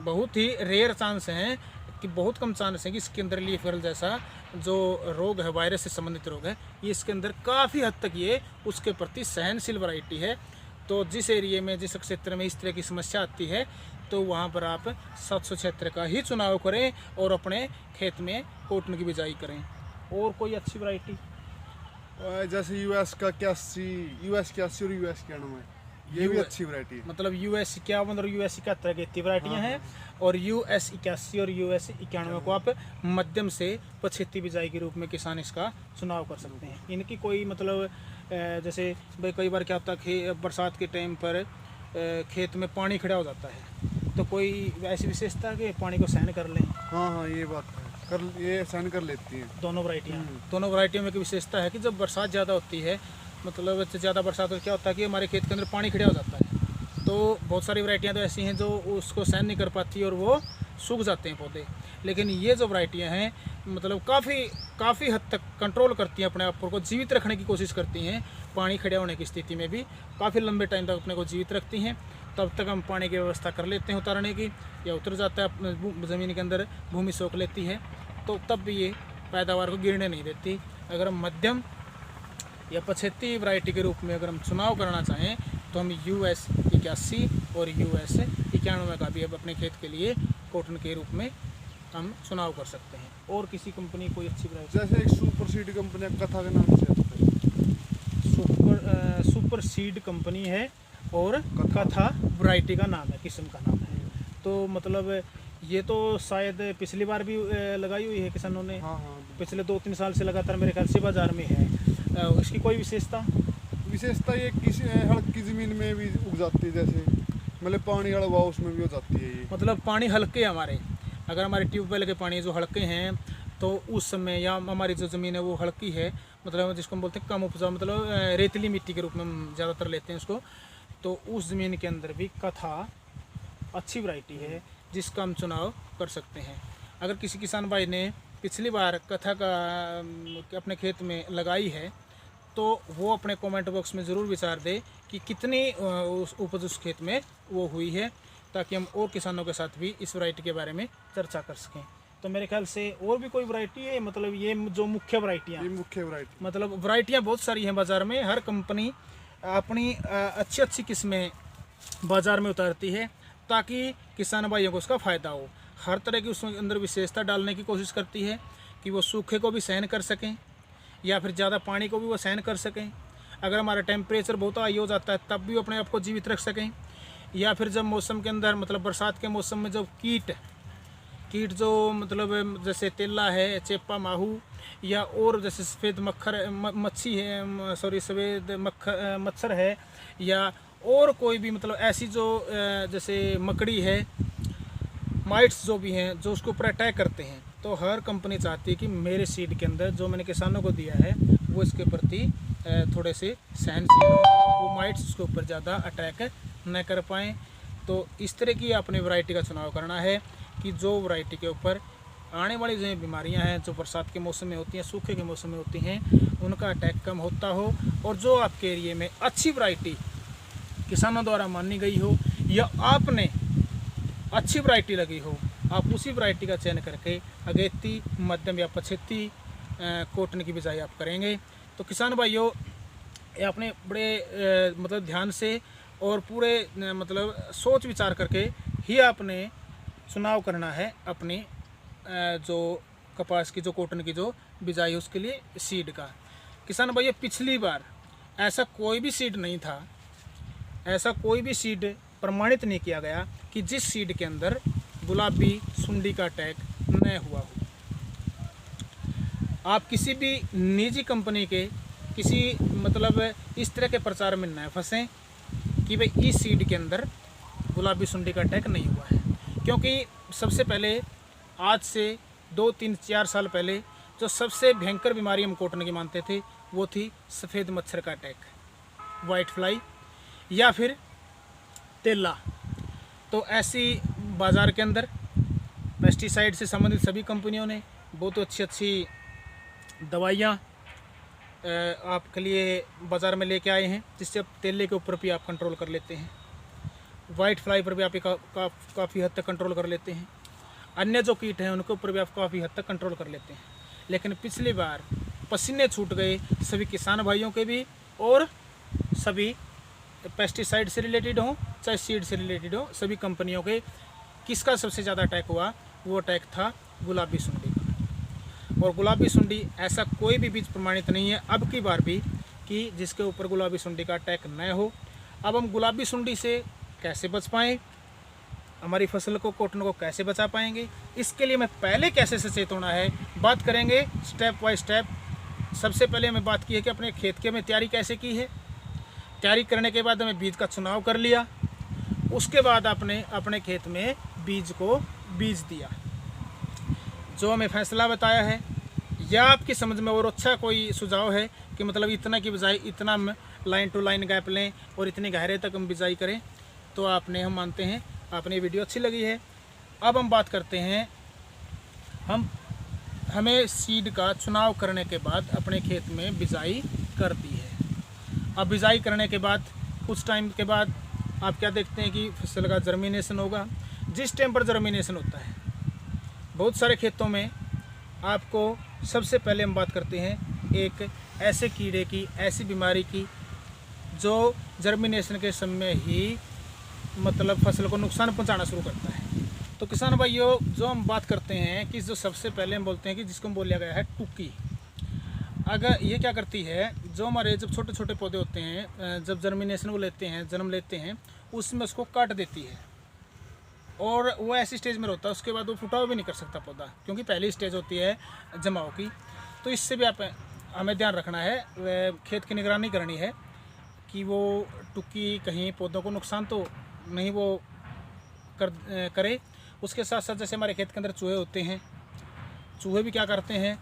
बहुत ही रेयर चांस हैं कि बहुत कम चांस है कि इसके अंदर लीफ कर्ल जैसा जो रोग है, वायरस से संबंधित रोग है, ये इसके अंदर काफ़ी हद तक ये उसके प्रति सहनशील वैरायटी है। तो जिस एरिया में जिस क्षेत्र में इस तरह की समस्या आती है तो वहाँ पर आप 776 का ही चुनाव करें और अपने खेत में कॉटन की बिजाई करें। और कोई अच्छी वैरायटी जैसे यूएस का 81 और यूएस 91, ये भी अच्छी वैरायटी है। मतलब US 51 और US 71 की इतनी वैरायटियाँ हैं और US 81 और US 91 को आप मध्यम से 75 बिजाई के रूप में किसान इसका चुनाव कर सकते हैं। इनकी कोई मतलब जैसे भाई कई बार क्या होता है बरसात के टाइम पर खेत में पानी खड़ा हो जाता है तो कोई ऐसी विशेषता है कि पानी को सहन कर लें। हाँ, ये बात है, ये सहन कर लेती हैं दोनों वैरायटियों में एक विशेषता है कि जब बरसात ज़्यादा होती है, मतलब ज़्यादा बरसात हो क्या होता है कि हमारे खेत के अंदर पानी खड़ा हो जाता है। तो बहुत सारी वैरायटियाँ तो ऐसी हैं जो उसको सहन नहीं कर पाती और वो सूख जाते हैं पौधे। लेकिन ये जो वैरायटियाँ हैं मतलब काफ़ी हद तक कंट्रोल करती हैं, अपने आप को जीवित रखने की कोशिश करती हैं। पानी खड़े होने की स्थिति में भी काफ़ी लंबे टाइम तक अपने को जीवित रखती हैं। तब तक हम पानी की व्यवस्था कर लेते हैं उतारने की, या उतर जाता है ज़मीन के अंदर, भूमि सोख लेती है, तो तब भी ये पैदावार को गिरने नहीं देती। अगर हम मध्यम या 75 वैरायटी के रूप में अगर हम चुनाव करना चाहें तो हम US 81 और US 91 का भी अब अपने खेत के लिए कॉटन के रूप में हम चुनाव कर सकते हैं। और किसी कंपनी कोई अच्छी वैरायटी जैसे एक सुपर सीड कंपनी कथा के नाम से सुपर सीड कंपनी है और कथा वैरायटी का नाम है, किस्म का नाम है। तो मतलब ये तो शायद पिछली बार भी लगाई हुई है किसानों ने। हाँ, पिछले 2-3 साल से लगातार मेरे ख्याल से बाजार में है। इसकी कोई विशेषता ये किसी हल्की ज़मीन में भी उग जाती है, जैसे मतलब पानी हड़वा उसमें भी हो जाती है ये। मतलब पानी हल्के हमारे अगर हमारे ट्यूबवेल के पानी जो हल्के हैं तो उस समय, या हमारी जो ज़मीन है वो हल्की है, मतलब जिसको हम बोलते हैं कम उपजाऊ, मतलब रेतीली मिट्टी के रूप में हम ज़्यादातर लेते हैं उसको, तो उस ज़मीन के अंदर भी कथा अच्छी वैरायटी है जिसका हम चुनाव कर सकते हैं। अगर किसी किसान भाई ने पिछली बार कथा का अपने खेत में लगाई है तो वो अपने कमेंट बॉक्स में ज़रूर विचार दे कि कितनी उस उपज उस खेत में वो हुई है, ताकि हम और किसानों के साथ भी इस वैरायटी के बारे में चर्चा कर सकें। तो मेरे ख्याल से और भी कोई वैरायटी है, मतलब ये जो मुख्य वैरायटियाँ, ये मुख्य वैरायटी, मतलब वैरायटियाँ बहुत सारी हैं बाज़ार में। हर कंपनी अपनी अच्छी अच्छी किस्में बाज़ार में उतारती है ताकि किसान भाइयों को उसका फ़ायदा हो। हर तरह की उसके अंदर विशेषता डालने की कोशिश करती है कि वो सूखे को भी सहन कर सकें या फिर ज़्यादा पानी को भी वो सहन कर सकें। अगर हमारा टेम्परेचर बहुत हाई हो जाता है तब भी वो अपने आप को जीवित रख सकें, या फिर जब मौसम के अंदर, मतलब बरसात के मौसम में जब कीट जो मतलब जैसे तेला है, चेपा, माहू, या और जैसे सफ़ेद मच्छी है, सफ़ेद मच्छर है, या और कोई भी मतलब ऐसी जो जैसे मकड़ी है, माइट्स जो भी हैं जो उसके ऊपर अटैक करते हैं, तो हर कंपनी चाहती है कि मेरे सीड के अंदर जो मैंने किसानों को दिया है वो इसके प्रति थोड़े से सहनशील हो, वो माइट्स उसके ऊपर ज़्यादा अटैक न कर पाएँ। तो इस तरह की अपनी वैरायटी का चुनाव करना है कि जो वैरायटी के ऊपर आने वाली जो बीमारियां हैं जो बरसात के मौसम में होती हैं, सूखे के मौसम में होती हैं, उनका अटैक कम होता हो, और जो आपके एरिए में अच्छी वैरायटी किसानों द्वारा मानी गई हो या आपने अच्छी वैरायटी लगी हो, आप उसी वैरायटी का चयन करके अगेती, मध्यम या पछेती कॉटन की बिजाई आप करेंगे। तो किसान भाइयों, ये अपने बड़े मतलब ध्यान से और पूरे मतलब सोच विचार करके ही आपने चुनाव करना है अपनी जो कपास की, जो कॉटन की जो बिजाई है उसके लिए सीड का। किसान भाइयों, पिछली बार ऐसा कोई भी सीड नहीं था, ऐसा कोई भी सीड प्रमाणित नहीं किया गया कि जिस सीड के अंदर गुलाबी सुंडी का अटैक न हुआ हो। आप किसी भी निजी कंपनी के किसी मतलब इस तरह के प्रचार में न फंसें कि भाई इस सीड के अंदर गुलाबी सुंडी का अटैक नहीं हुआ है, क्योंकि सबसे पहले आज से 2, 3, 4 साल पहले जो सबसे भयंकर बीमारी हम कॉटन की मानते थे वो थी सफ़ेद मच्छर का अटैक, वाइट फ्लाई या फिर तेला। तो ऐसी बाज़ार के अंदर पेस्टिसाइड से संबंधित सभी कंपनियों ने बहुत अच्छी अच्छी दवाइयाँ आपके लिए बाज़ार में लेके आए हैं, जिससे आप तेले के ऊपर भी आप कंट्रोल कर लेते हैं, वाइट फ्लाई पर भी आप काफ़ी हद तक कंट्रोल कर लेते हैं, अन्य जो कीट हैं उनके ऊपर भी आप काफ़ी हद तक कंट्रोल कर लेते हैं। लेकिन पिछली बार पसीने छूट गए सभी किसान भाइयों के भी, और सभी पेस्टिसाइड से रिलेटेड हों चाहे सीड से रिलेटेड हो, सभी कंपनियों के किसका सबसे ज़्यादा अटैक हुआ? वो अटैक था गुलाबी सुंडी का। और गुलाबी सुंडी ऐसा कोई भी बीज प्रमाणित नहीं है अब की बार भी कि जिसके ऊपर गुलाबी सुंडी का अटैक न हो। अब हम गुलाबी सुंडी से कैसे बच पाएँ, हमारी फसल को, कॉटन को कैसे बचा पाएंगे, इसके लिए हमें पहले कैसे सचेत होना है, बात करेंगे स्टेप बाय स्टेप। सबसे पहले हमें बात की है कि अपने खेत की हमें तैयारी कैसे की है। तैयारी करने के बाद हमें बीज का चुनाव कर लिया, उसके बाद आपने अपने खेत में बीज को बीज दिया। जो हमें फैसला बताया है, या आपकी समझ में और अच्छा कोई सुझाव है कि मतलब इतना की बजाय इतना लाइन टू लाइन गैप लें और इतनी गहरे तक हम बिजाई करें, तो आपने, हम मानते हैं आपने ये वीडियो अच्छी लगी है। अब हम बात करते हैं, हमें सीड का चुनाव करने के बाद अपने खेत में बिजाई कर दी है। अब बिजाई करने के बाद कुछ टाइम के बाद आप क्या देखते हैं कि फसल का जर्मिनेशन होगा। जिस टाइम पर जर्मिनेशन होता है बहुत सारे खेतों में, आपको सबसे पहले हम बात करते हैं एक ऐसे कीड़े की, ऐसी बीमारी की जो जर्मिनेशन के समय ही मतलब फसल को नुकसान पहुंचाना शुरू करता है। तो किसान भाइयों, जो हम बात करते हैं कि जो सबसे पहले हम बोलते हैं कि जिसको बोला गया है टुक्की। अगर ये क्या करती है, जो हमारे जब छोटे छोटे पौधे होते हैं, जब जर्मिनेशन वो लेते हैं, जन्म लेते हैं, उसमें उसको काट देती है और वो ऐसी स्टेज में होता है, उसके बाद वो फुटाव भी नहीं कर सकता पौधा, क्योंकि पहली स्टेज होती है जमाव की। तो इससे भी आप हमें ध्यान रखना है, खेत की निगरानी करनी है कि वो टुक्की कहीं पौधों को नुकसान तो नहीं वो करे। उसके साथ साथ जैसे हमारे खेत के अंदर चूहे होते हैं, चूहे भी क्या करते हैं,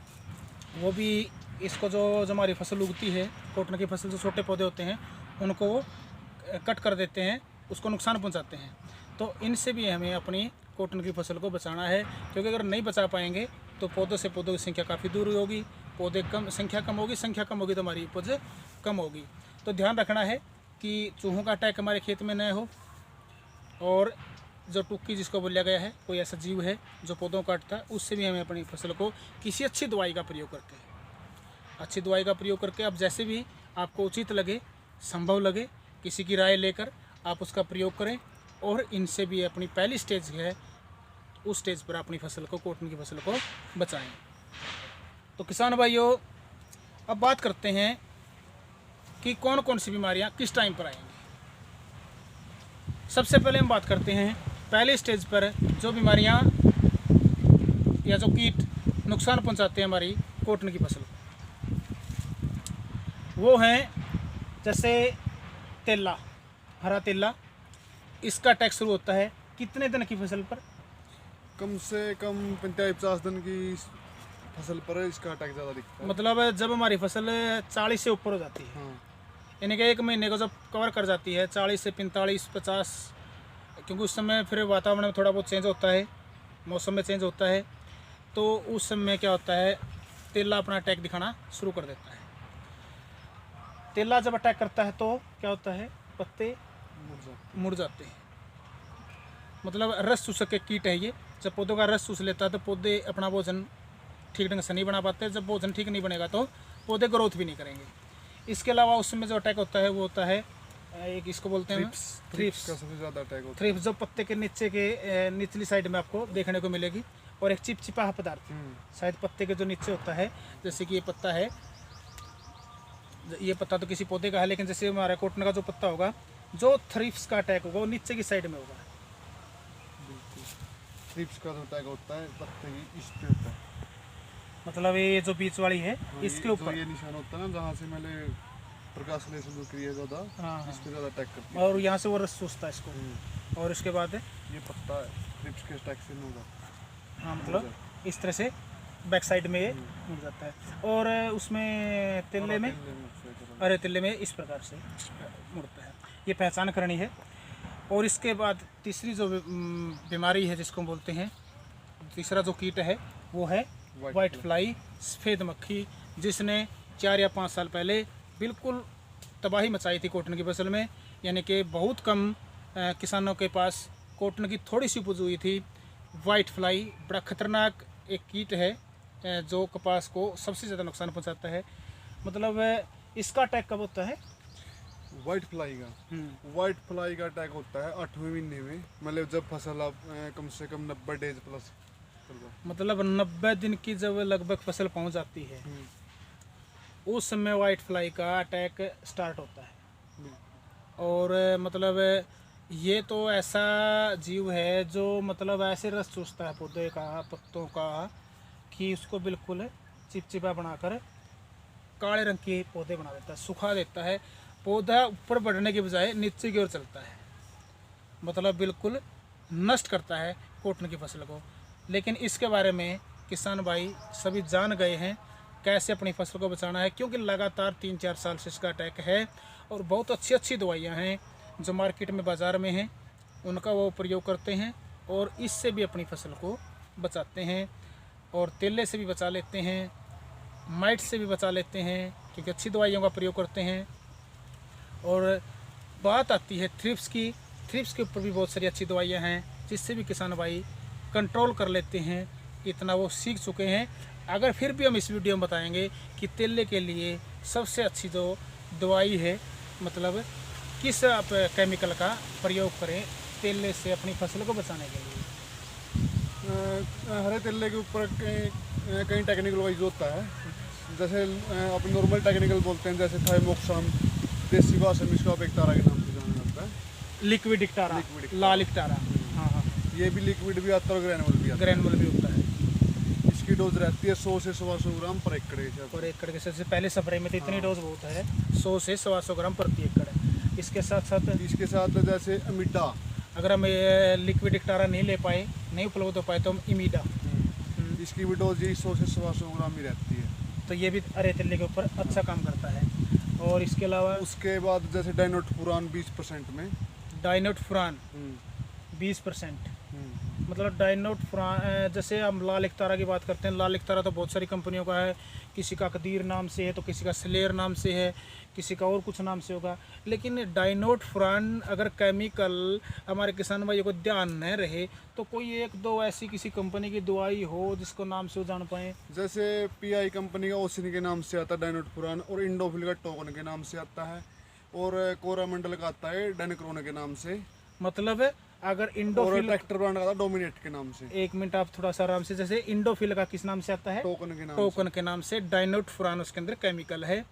वो भी इसको जो हमारी फसल उगती है, कॉटन की फसल, जो छोटे पौधे होते हैं उनको कट कर देते हैं, उसको नुकसान पहुंचाते हैं। तो इनसे भी हमें अपनी कॉटन की फसल को बचाना है, क्योंकि अगर नहीं बचा पाएंगे तो पौधों से पौधों की संख्या काफ़ी दूर होगी, पौधे संख्या कम होगी तो हमारी उपज कम होगी। तो ध्यान रखना है कि चूहों का अटैक हमारे खेत में न हो, और जो टुक्की जिसको बोला गया है, कोई ऐसा जीव है जो पौधों को काटता है, उससे भी हमें अपनी फसल को किसी अच्छी दवाई का प्रयोग करके अब जैसे भी आपको उचित लगे, संभव लगे, किसी की राय लेकर आप उसका प्रयोग करें, और इनसे भी अपनी पहली स्टेज है उस स्टेज पर अपनी फसल को, कॉटन की फसल को बचाएं। तो किसान भाइयों, अब बात करते हैं कि कौन कौन सी बीमारियां किस टाइम पर आएंगी। सबसे पहले हम बात करते हैं पहले स्टेज पर जो बीमारियां या जो कीट नुकसान पहुंचाते हैं हमारी कॉटन की फसल को, वो हैं जैसे तेला, हरा तेला। इसका अटैक शुरू होता है कितने दिन की फसल पर? कम से कम 45-50 दिन की फसल पर इसका अटैक ज़्यादा दिखता है। मतलब जब हमारी फसल 40 से ऊपर हो जाती है, हाँ, यानी कि एक महीने को जब कवर कर जाती है 40 से 45-50, क्योंकि उस समय फिर वातावरण में थोड़ा बहुत चेंज होता है, मौसम में चेंज होता है, तो उस समय क्या होता है, तेला अपना अटैक दिखाना शुरू कर देता है। तेला जब अटैक करता है तो क्या होता है, पत्ते मुड़ जाते हैं। मतलब रस चूसक के कीट है ये। जब पौधों का रस चूस लेता है तो पौधे अपना भोजन ठीक ढंग से नहीं बना पाते। जब भोजन ठीक नहीं बनेगा तो पौधे ग्रोथ भी नहीं करेंगे। इसके अलावा उसमें जो अटैक होता है वो होता है एक, इसको बोलते हैं थ्रिप्स का सबसे ज़्यादा अटैक होता है। थ्रिप्स जो पत्ते के नीचे के निचली साइड में आपको देखने को मिलेगी। और एक चिपचिपा पदार्थ शायद पत्ते के जो नीचे होता है, जैसे कि ये पत्ता है, ये पत्ता तो किसी पौधे का है, लेकिन जैसे हमारा कॉटन का जो पत्ता होगा, जो थ्रिप्स का अटैक होगा वो नीचे की साइड में होगा। थ्रिप्स का जो अटैक होता है पत्ते की इस पे होता है, मतलब ये जो बीच वाली है इसके ऊपर ये निशान होता है ना, जहाँ से मैंने प्रकाश लेंस जो क्रिया ज़्यादा, हाँ, इस पे ज़्यादा अटैक करती है। और यहाँ से वो रस चूसता है इसको। और इसके बाद ये पत्ता थ्रिप्स के अटैक से नहीं होगा। हाँ, मतलब इस तरह से बैक साइड में ये मुड़ जाता है। और उसमें तिल्ले में, अरे तिल्ले में इस प्रकार से मुड़ता है। ये पहचान करनी है। और इसके बाद तीसरी जो बीमारी है जिसको बोलते हैं, तीसरा जो कीट है वो है वाइट फ्लाई, सफ़ेद मक्खी, जिसने 4 या 5 साल पहले बिल्कुल तबाही मचाई थी कॉटन की फसल में। यानी कि बहुत कम किसानों के पास कॉटन की थोड़ी सी उपज हुई थी। वाइट फ्लाई बड़ा खतरनाक एक कीट है जो कपास को सबसे ज़्यादा नुकसान पहुंचाता है। मतलब इसका अटैक कब होता है? वाइट फ्लाई का अटैक होता है 8वें महीने में, मतलब जब फसल आप कम से कम 90 डेज प्लस, मतलब 90 दिन की जब लगभग फसल पहुंच जाती है, उस समय वाइट फ्लाई का अटैक स्टार्ट होता है। और मतलब ये तो ऐसा जीव है जो मतलब ऐसे रस चूसता है पौधे का, पत्तों का, कि उसको बिल्कुल चिपचिपा बनाकर काले रंग के पौधे बना देता है, सुखा देता है। पौधा ऊपर बढ़ने के बजाय नीचे की ओर चलता है, मतलब बिल्कुल नष्ट करता है कॉटन की फसल को। लेकिन इसके बारे में किसान भाई सभी जान गए हैं कैसे अपनी फसल को बचाना है, क्योंकि लगातार 3-4 साल से इसका अटैक है। और बहुत अच्छी अच्छी दवाइयाँ हैं जो मार्केट में बाज़ार में हैं, उनका वो प्रयोग करते हैं और इससे भी अपनी फसल को बचाते हैं। और तेले से भी बचा लेते हैं, माइट से भी बचा लेते हैं, क्योंकि अच्छी दवाइयों का प्रयोग करते हैं। और बात आती है थ्रिप्स की, थ्रिप्स के ऊपर भी बहुत सारी अच्छी दवाइयाँ हैं जिससे भी किसान भाई कंट्रोल कर लेते हैं। इतना वो सीख चुके हैं। अगर फिर भी हम इस वीडियो में बताएंगे कि तेले के लिए सबसे अच्छी जो दवाई है, मतलब किस आप केमिकल का प्रयोग करें तेले से अपनी फसल को बचाने के लिए। हरे तेले के ऊपर कई टेक्निकल वाइज होता है। जैसे आप नॉर्मल टेक्निकल बोलते हैं, जैसे थाइमोक्साम, देसी भाषा में इसको अपेक्टारा के नाम से जाना जाता है। लिक्विड इक्टारा, लाल इक्टारा, हाँ, ये भी लिक्विड भी आता है और ग्रैनुअल भी आता है। ग्रैनुअल भी होता है। इसकी डोज रहती है 100 से 125 ग्राम पर एकड़ के हिसाब से। पर एकड़ के सबसे पहले स्प्रे में तो इतनी डोज बहुत है, 100 से 125 ग्राम प्रति एकड़। इसके साथ जैसे अमिडा, अगर हम लिक्विड इक्टारा नहीं ले पाए, नहीं उपलब्ध हो पाए तो हम इमीडा। इसकी भी डोज यही 100 से 125 ग्राम ही रहती है। तो ये भी अरे तिल्ले के ऊपर अच्छा काम करता है। और इसके अलावा उसके बाद जैसे डाइनोटफुरान 20% में। डाइनोटफुरान 20%। मतलब डाइनोटफुरान, जैसे हम लाल इकतारा की बात करते हैं, लाल इकतारा तो बहुत सारी कंपनियों का है, किसी का कदीर नाम से है तो किसी का स्लेयर नाम से है, किसी का और कुछ नाम से होगा। लेकिन डाइनोटफुरान अगर केमिकल हमारे किसान भाइयों को ध्यान न रहे तो कोई एक दो ऐसी किसी कंपनी की दवाई हो जिसको नाम से वो जान पाए। जैसे पीआई कंपनी का ओसिन के नाम से आता है डाइनोटफुरान, और इंडोफिल का टोकन के नाम से आता है, और कोरामंडल का आता है डाइनक्रोन के नाम से। मतलब अगर और इंडोफिल, ट्रैक्टर ब्रांड का आता है डोमिनेट के नाम से। एक मिनट आप थोड़ा सा आराम से, जैसे इंडोफिल का किस नाम से आता है? टोकन के नाम टोकन के नाम से। डाइनोटफुरान उसके अंदर केमिकल है।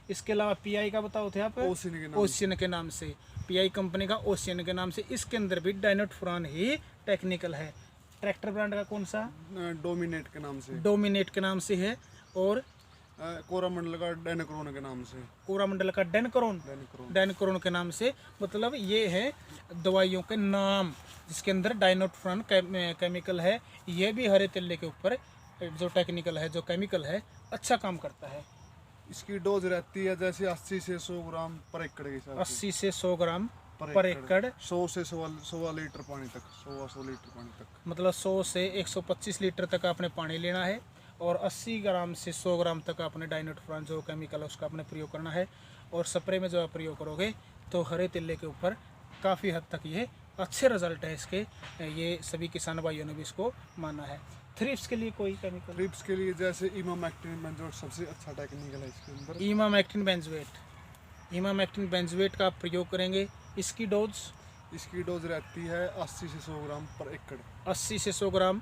इसके अलावा पीआई का बताओ थे आप? ओसिन के नाम ओशियन के नाम से। पीआई कंपनी का ओशियन के नाम से, इसके अंदर भी डाइनोटफुरान ही टेक्निकल है। ट्रैक्टर ब्रांड का कौन सा? डोमिनेट के नाम से। डोमिनेट के नाम से है। और कोरामंडल का डाइनक्रोन के नाम से। कोरामंडल का डेनक्रोन, डाइनक्रोन। डाइनक्रोन के नाम से। मतलब ये है दवाइयों के नाम जिसके अंदर डाइनोटफुरान केमिकल है। ये भी हरे तिल्ले के ऊपर जो टेक्निकल है, जो केमिकल है, अच्छा काम करता है। इसकी डोज रहती है जैसे 80 से 100 ग्राम पर एकड़ के हिसाब से। 80 से 100 ग्राम पर एकड़। 100 से 100 लीटर पानी तक, 100 लीटर पानी तक। मतलब 100 से 125 लीटर तक आपने पानी लेना है, और 80 ग्राम से 100 ग्राम तक आपने डाइनोटफुरान जो केमिकल है उसका आपने प्रयोग करना है। और स्प्रे में जब आप प्रयोग करोगे तो हरे तिल्ले के ऊपर काफ़ी हद तक ये अच्छे रिजल्ट है इसके। ये सभी किसान भाइयों ने भी इसको माना है। थ्रिप्स के लिए कोई केमिकल? ट्रिप्स के लिए जैसे इमामेक्टिन बेंजोएट सबसे अच्छा टेक्निकल है इसके अंदर। इमामेक्टिन बेंजोएट, इमामेक्टिन बेंजोएट का आप प्रयोग करेंगे। इसकी डोज? इसकी डोज रहती है 80 से 100 ग्राम पर एकड़। 80 से 100 ग्राम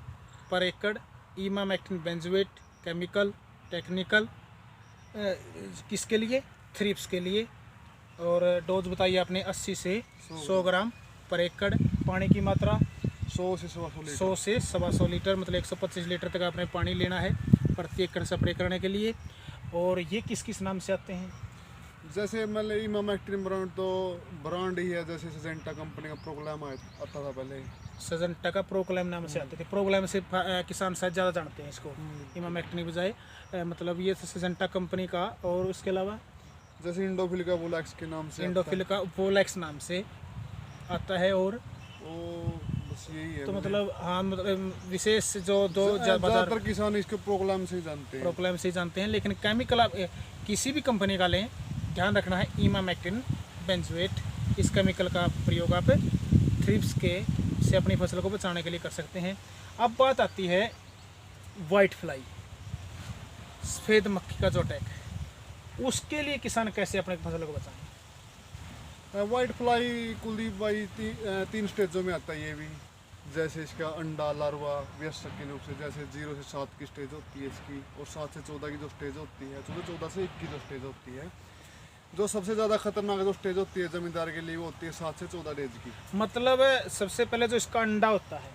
पर एकड़ इमामेक्टिन बेंजोएट केमिकल टेक्निकल। किसके लिए? थ्रिप्स के लिए। और डोज बताइए आपने 80 से 100 ग्राम पर एकड़। पानी की मात्रा 100 से 125 लीटर। 100 से 125 लीटर, मतलब 125 लीटर तक आपने पानी लेना है प्रति एकड़ स्प्रे करने के लिए। और ये किस किस नाम से आते हैं? जैसे मतलब इमामेक्टिन ब्रांड तो ब्रांड ही है, जैसे सिजेंटा कंपनी का प्रोग्राम आता था पहले। सजंटा का प्रोक्लेम नाम से आते थे। प्रोक्लेम से किसान शायद ज़्यादा जानते हैं इसको, इमामेक्टिन की बजाय। मतलब ये सजंटा कंपनी का। और उसके अलावा जैसे इंडोफिल का वोलैक्स के नाम से इंडोफिल का वोलैक्स नाम से आता है। और वो बस यही है। तो मतलब हाँ, मतलब विशेष जो दो ज़्यादातर किसान इसके प्रोग्राम से ही जानते हैं। प्रोक्लेम से ही जानते हैं। लेकिन केमिकल आप किसी भी कंपनी का लें, ध्यान रखना है इमामेक्टिन बेंजोएट। इस केमिकल का प्रयोग आप थ्रिप्स के से अपनी फसल को बचाने के लिए कर सकते हैं। अब बात आती है वाइट फ्लाई, सफ़ेद मक्खी का जो अटैक है, उसके लिए किसान कैसे अपने फसल को बचाएं? वाइट फ्लाई कुलदीप भाई तीन स्टेजों में आता है ये भी। जैसे इसका अंडा लार्वा वयस्क के रूप से, जैसे 0 से 7 की स्टेज होती है इसकी, और 7 से 14 की जो स्टेज होती है, 14 से 21 जो स्टेज होती है। जो सबसे ज़्यादा खतरनाक जो स्टेज होती है ज़मींदार के लिए वो होती है 7 से 14 डेज की। मतलब सबसे पहले जो इसका अंडा होता है,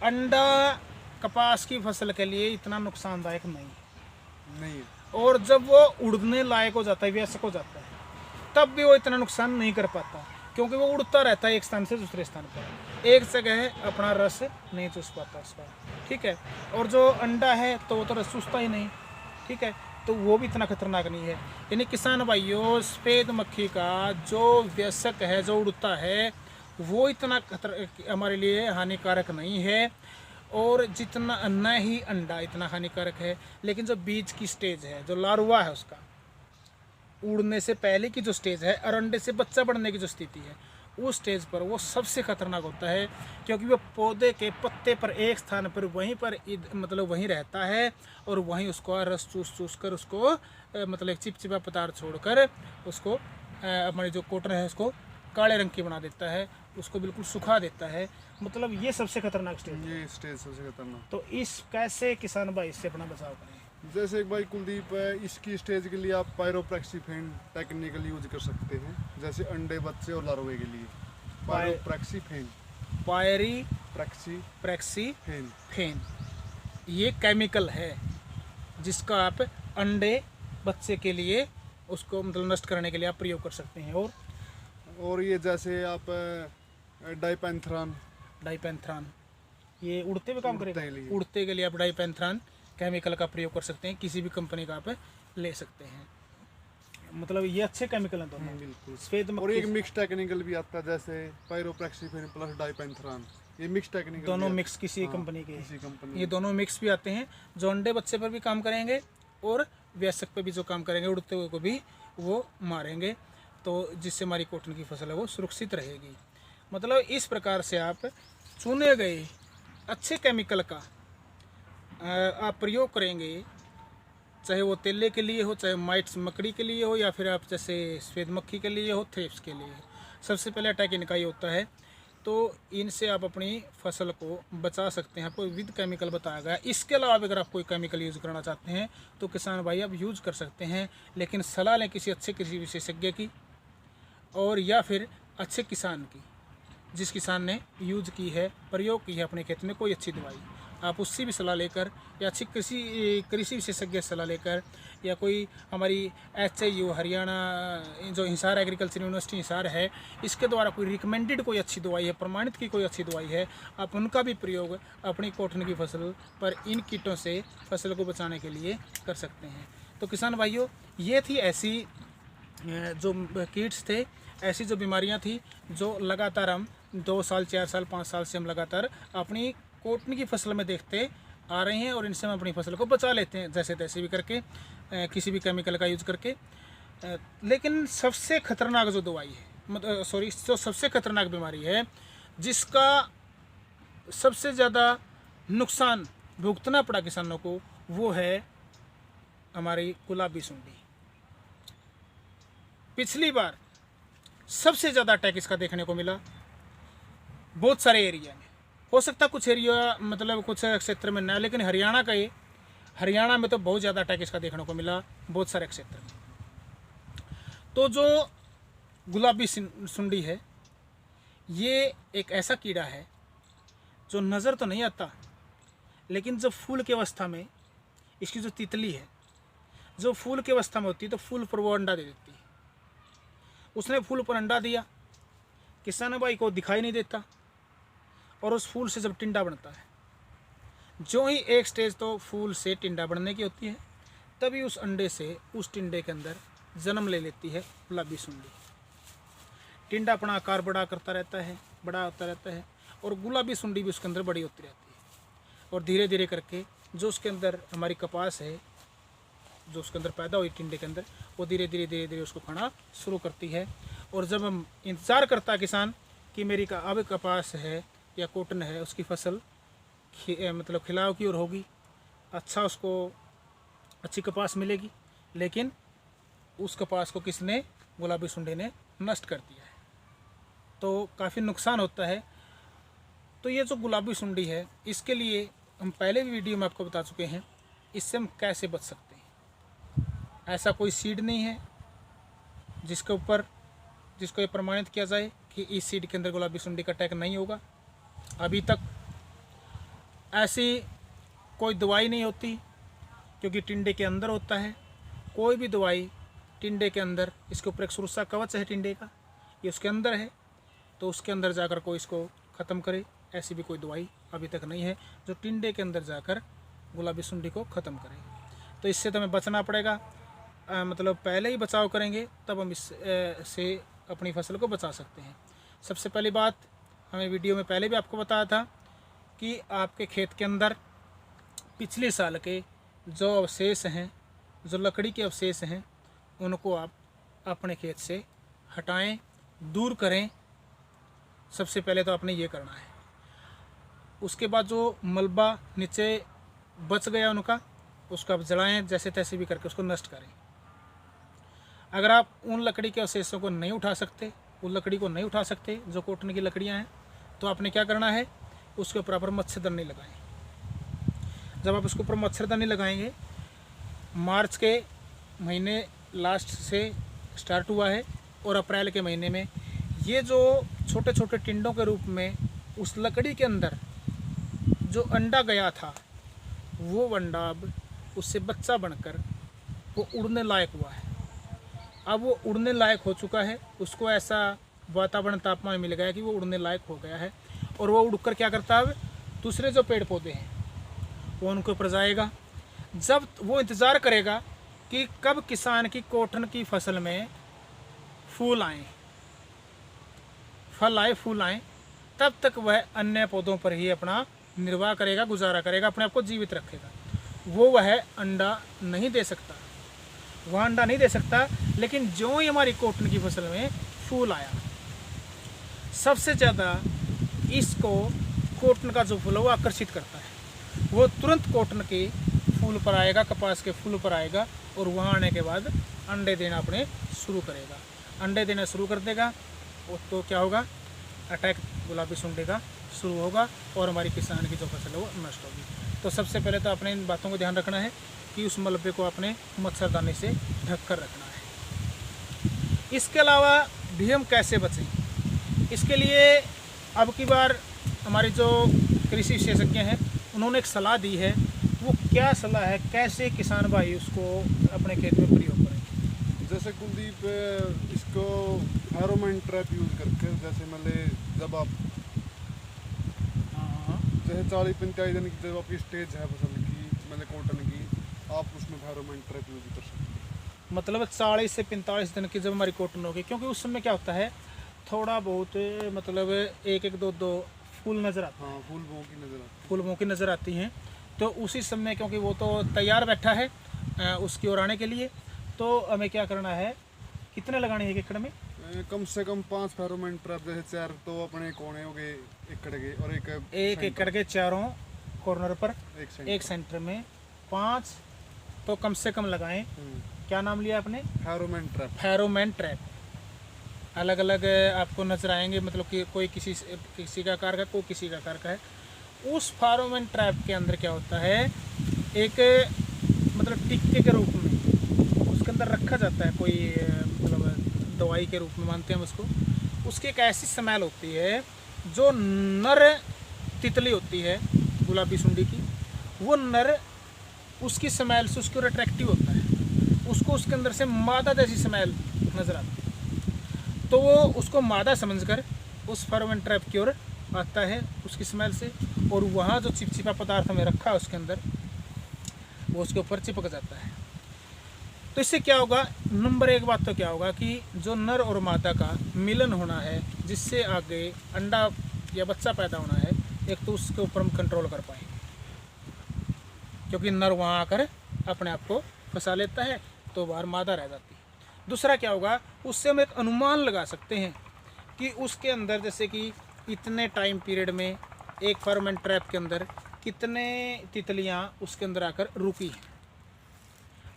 अंडा कपास की फसल के लिए इतना नुकसानदायक नहीं है। और जब वो उड़ने लायक हो जाता है, वयस्क हो जाता है, तब भी वो इतना नुकसान नहीं कर पाता, क्योंकि वो उड़ता रहता है एक स्थान से दूसरे स्थान पर, एक जगह अपना रस नहीं चूस पाता उसका। ठीक है। और जो अंडा है तो वो तो रस चूसता ही नहीं। ठीक है। तो वो भी इतना खतरनाक नहीं है। यानी किसान भाइयों, सफ़ेद मक्खी का जो वयस्क है, जो उड़ता है, वो इतना हमारे लिए हानिकारक नहीं है। और जितना न ही अंडा इतना हानिकारक है, लेकिन जो बीज की स्टेज है, जो लार्वा है उसका, उड़ने से पहले की जो स्टेज है और अंडे से बच्चा बढ़ने की जो स्थिति है, उस स्टेज पर वो सबसे खतरनाक होता है, क्योंकि वो पौधे के पत्ते पर एक स्थान पर वहीं पर मतलब वहीं रहता है, और वहीं उसको रस चूस कर उसको मतलब एक चिपचिपा पदार्थ छोड़कर उसको हमारी जो कॉटन है उसको काले रंग की बना देता है, उसको बिल्कुल सुखा देता है। मतलब ये सबसे खतरनाक स्टेज है। ये स्टेज सबसे खतरनाक। तो इस कैसे किसान भाई इससे अपना बचाव करें? जैसे एक भाई कुलदीप है, इसकी स्टेज के लिए आप पायरोप्रैक्सीफेन टेक्निकल यूज कर सकते हैं, जैसे अंडे, बच्चे और लार्वे के लिए। पायरोप्रैक्सीफेन, पायरोप्रैक्सीफेन ये केमिकल है जिसका आप अंडे, बच्चे के लिए उसको मतलब नष्ट करने के लिए आप प्रयोग कर सकते हैं। और ये जैसे आप डाइपेंथ्रान, ये उड़ते हुए काम उड़ते के करेगा। लिए। उड़ते के लिए आप डाइपेंथ्रान केमिकल का प्रयोग कर सकते हैं, किसी भी कंपनी का आप ले सकते हैं। मतलब ये अच्छे केमिकल हैं दोनों। बिल्कुल। सफेद और मक्खी एक मिक्स टेक्निकल भी आता है जैसे पायरोप्रेक्सिफेन प्लस डाइपेंथ्रान, ये मिक्स टेक्निकल दोनों भी मिक्स किसी हाँ, कंपनी के, किसी कंपनी ये दोनों मिक्स भी आते हैं, जो अंडे बच्चे पर भी काम करेंगे और वयस्क पे भी जो काम करेंगे, उड़ते हुए को भी वो मारेंगे, तो जिससे हमारी कॉटन की फसल है वो सुरक्षित रहेगी। मतलब इस प्रकार से आप चुने गए अच्छे केमिकल का आप प्रयोग करेंगे, चाहे वो तेले के लिए हो, चाहे माइट्स मकड़ी के लिए हो, या फिर आप जैसे सफेद मक्खी के लिए हो, थ्रिप्स के लिए। सबसे पहले अटैक इनका ही होता है, तो इनसे आप अपनी फसल को बचा सकते हैं। आपको विद केमिकल बताया गया। इसके अलावा अगर आप कोई केमिकल यूज़ करना चाहते हैं तो किसान भाई आप यूज़ कर सकते हैं, लेकिन सलाह लें किसी अच्छे कृषि विशेषज्ञ की, और या फिर अच्छे किसान की, जिस किसान ने यूज की है, प्रयोग की है अपने खेत में कोई अच्छी दवाई, आप उससे भी सलाह लेकर, या अच्छी कृषि विशेषज्ञ सलाह लेकर, या कोई हमारी HIU हरियाणा जो हिसार एग्रीकल्चर यूनिवर्सिटी हिसार है, इसके द्वारा कोई रिकमेंडेड कोई अच्छी दवाई है, प्रमाणित की कोई अच्छी दवाई है, आप उनका भी प्रयोग अपनी कॉटन की फसल पर इन कीटों से फसल को बचाने के लिए कर सकते हैं। तो किसान भाइयों, ये थी ऐसी जो कीट्स थे, ऐसी जो बीमारियां थी, जो लगातार हम 2 साल 4 साल 5 साल से हम लगातार अपनी कॉटन की फसल में देखते आ रहे हैं, और इनसे हम अपनी फसल को बचा लेते हैं जैसे तैसे भी करके, किसी भी केमिकल का यूज़ करके। लेकिन सबसे खतरनाक जो दवाई है, मतलब जो सबसे खतरनाक बीमारी है, जिसका सबसे ज़्यादा नुकसान भुगतना पड़ा किसानों को, वो है हमारी गुलाबी सुंडी। पिछली बार सबसे ज़्यादा अटैक इसका देखने को मिला बहुत सारे एरिया में। हो सकता कुछ एरिया मतलब कुछ क्षेत्र में ना, लेकिन हरियाणा में तो बहुत ज़्यादा अटैक इसका देखने को मिला बहुत सारे क्षेत्र में। तो जो गुलाबी सुंडी है, ये एक ऐसा कीड़ा है जो नज़र तो नहीं आता, लेकिन जब फूल की अवस्था में इसकी जो तितली है, जो फूल की अवस्था में होती है, तो फूल पर वो अंडा दे देती है। उसने फूल पर अंडा दिया, किसान भाई को दिखाई नहीं देता, और उस फूल से जब टिंडा बनता है, जो ही एक स्टेज तो फूल से टिंडा बनने की होती है, तभी उस अंडे से उस टिंडे के अंदर जन्म ले लेती है गुलाबी सुंडी। टिंडा अपना आकार बड़ा करता रहता है, बड़ा होता रहता है, और गुलाबी सुंडी भी उसके अंदर बड़ी होती रहती है, और धीरे धीरे करके जो उसके अंदर हमारी कपास है, जो उसके अंदर पैदा हुई टिंडे के अंदर, वो धीरे धीरे उसको खाना शुरू करती है। और जब हम इंतज़ार करता है किसान कि मेरी अब कपास है या कॉटन है, उसकी फसल मतलब खिलाव की ओर होगी, अच्छा उसको अच्छी कपास मिलेगी, लेकिन उस कपास को किसने, गुलाबी सुंडी ने नष्ट कर दिया है, तो काफ़ी नुकसान होता है। तो ये जो गुलाबी सुंडी है, इसके लिए हम पहले भी वीडियो में आपको बता चुके हैं, इससे हम कैसे बच सकते हैं। ऐसा कोई सीड नहीं है जिसको ये प्रमाणित किया जाए कि इस सीड के अंदर गुलाबी सुंडी का अटैक नहीं होगा। अभी तक ऐसी कोई दवाई नहीं होती, क्योंकि टिंडे के अंदर होता है। कोई भी दवाई टिंडे के अंदर, इसके ऊपर एक सुरक्षा कवच है टिंडे का, ये उसके अंदर है, तो उसके अंदर जाकर कोई इसको ख़त्म करे, ऐसी भी कोई दवाई अभी तक नहीं है जो टिंडे के अंदर जाकर गुलाबी सुंडी को ख़त्म करे। तो इससे तो हमें बचना पड़ेगा, मतलब पहले ही बचाव करेंगे तब हम से अपनी फसल को बचा सकते हैं। सबसे पहली बात, हमें वीडियो में पहले भी आपको बताया था कि आपके खेत के अंदर पिछले साल के जो अवशेष हैं, जो लकड़ी के अवशेष हैं, उनको आप अपने खेत से हटाएं, दूर करें। सबसे पहले तो आपने ये करना है। उसके बाद जो मलबा नीचे बच गया उनका, उसको आप जलाएं, जैसे तैसे भी करके उसको नष्ट करें। अगर आप उन लकड़ी के अवशेषों को नहीं उठा सकते, उन लकड़ी को नहीं उठा सकते जो कॉटन की लकड़ियां हैं, तो आपने क्या करना है, उसके ऊपर आप मच्छरदानी लगाएं। जब आप उसके ऊपर मच्छरदानी लगाएंगे, मार्च के महीने लास्ट से स्टार्ट हुआ है, और अप्रैल के महीने में ये जो छोटे छोटे टिंडों के रूप में उस लकड़ी के अंदर जो अंडा गया था, वो अंडा अब उससे बच्चा बनकर वो उड़ने लायक हुआ है। अब वो उड़ने लायक हो चुका है, उसको ऐसा वातावरण तापमान मिल गया कि वो उड़ने लायक हो गया है, और वो उड़कर क्या करता है, अब दूसरे जो पेड़ पौधे हैं वो उनके ऊपर जाएगा। जब वो इंतज़ार करेगा कि कब किसान की कॉटन की फसल में फूल आए, फल आए, फूल आए, तब तक वह अन्य पौधों पर ही अपना निर्वाह करेगा, गुजारा करेगा, अपने आप को जीवित रखेगा। वह अंडा नहीं दे सकता, वह अंडा नहीं दे सकता। लेकिन जो ही हमारी कॉटन की फसल में फूल आया, सबसे ज़्यादा इसको कॉटन का जो फूल है वो आकर्षित करता है। वो तुरंत कॉटन के फूल पर आएगा, कपास के फूल पर आएगा और वहाँ आने के बाद अंडे देना अपने शुरू करेगा। अंडे देना शुरू कर देगा तो क्या होगा, अटैक गुलाबी सुंडी का शुरू होगा और हमारी किसान की जो फसल है वो नष्ट होगी। तो सबसे पहले तो अपने इन बातों को ध्यान रखना है कि उस मलबे को अपने मच्छरदानी से ढक कर रखना है। इसके अलावा भी हम कैसे बचें, इसके लिए अब की बार हमारे जो कृषि विशेषज्ञ हैं उन्होंने एक सलाह दी है। वो क्या सलाह है, कैसे किसान भाई उसको अपने खेत में प्रयोग करें? जैसे कुलदीप इसको फेरोमोन ट्रैप यूज़ करके, जैसे मतलब जब आप जैसे 40-45 दिन की जब आपकी स्टेज है फसल की, मतलब कॉटन की, आप उसमें फेरोमोन ट्रैप यूज़ कर सकते हैं। मतलब 40 से 45 दिन की जब हमारी कॉटन होगी, क्योंकि उस समय क्या होता है थोड़ा बहुत मतलब एक एक दो दो फूल नज़र आते हैं। हाँ, फूल बों की नज़र आती फूल बों की नज़र आती हैं। तो उसी समय क्योंकि वो तो तैयार बैठा है उसकी ओर आने के लिए, तो हमें क्या करना है, कितने लगाने हैं एक एकड़ में? कम से कम 5 फेरोमोन ट्रैप, जैसे 4 तो अपने कोने हो गए एकड़ के, और एक एकड़ के चारों कॉर्नर पर, एक सेंटर में 5 तो कम से कम लगाएं। क्या नाम लिया आपने? Pheromone trap. फेरोमोन ट्रैप अलग अलग आपको नजर आएंगे, मतलब कि कोई किसी का आकार का, कोई किसी का आकार का है। उस फेरोमोन ट्रैप के अंदर क्या होता है, एक मतलब टिक्के के रूप में उसके अंदर रखा जाता है, कोई मतलब दवाई के रूप में मानते हैं उसको। उसकी एक ऐसी स्मेल होती है, जो नर तितली होती है गुलाबी सुंडी की, वो नर उसकी स्मेल से उसके अट्रैक्टिव होता है, उसको उसके अंदर से मादा जैसी स्मेल नज़र आती है। तो वो उसको मादा समझकर उस फेरोमोन ट्रैप की ओर आता है उसकी स्मेल से, और वहाँ जो चिपचिपा पदार्थ हमें रखा है उसके अंदर, वो उसके ऊपर चिपक जाता है। तो इससे क्या होगा, नंबर एक बात तो क्या होगा कि जो नर और मादा का मिलन होना है, जिससे आगे अंडा या बच्चा पैदा होना है, एक तो उसके ऊपर हम कंट्रोल कर पाएंगे, क्योंकि नर वहाँ आकर अपने आप को फंसा लेता है तो बाहर मादा रह जाती है। दूसरा क्या होगा, उससे हम एक अनुमान लगा सकते हैं कि उसके अंदर जैसे कि इतने टाइम पीरियड में एक फेरोमोन ट्रैप के अंदर कितने तितलियाँ उसके अंदर आकर रुकी हैं,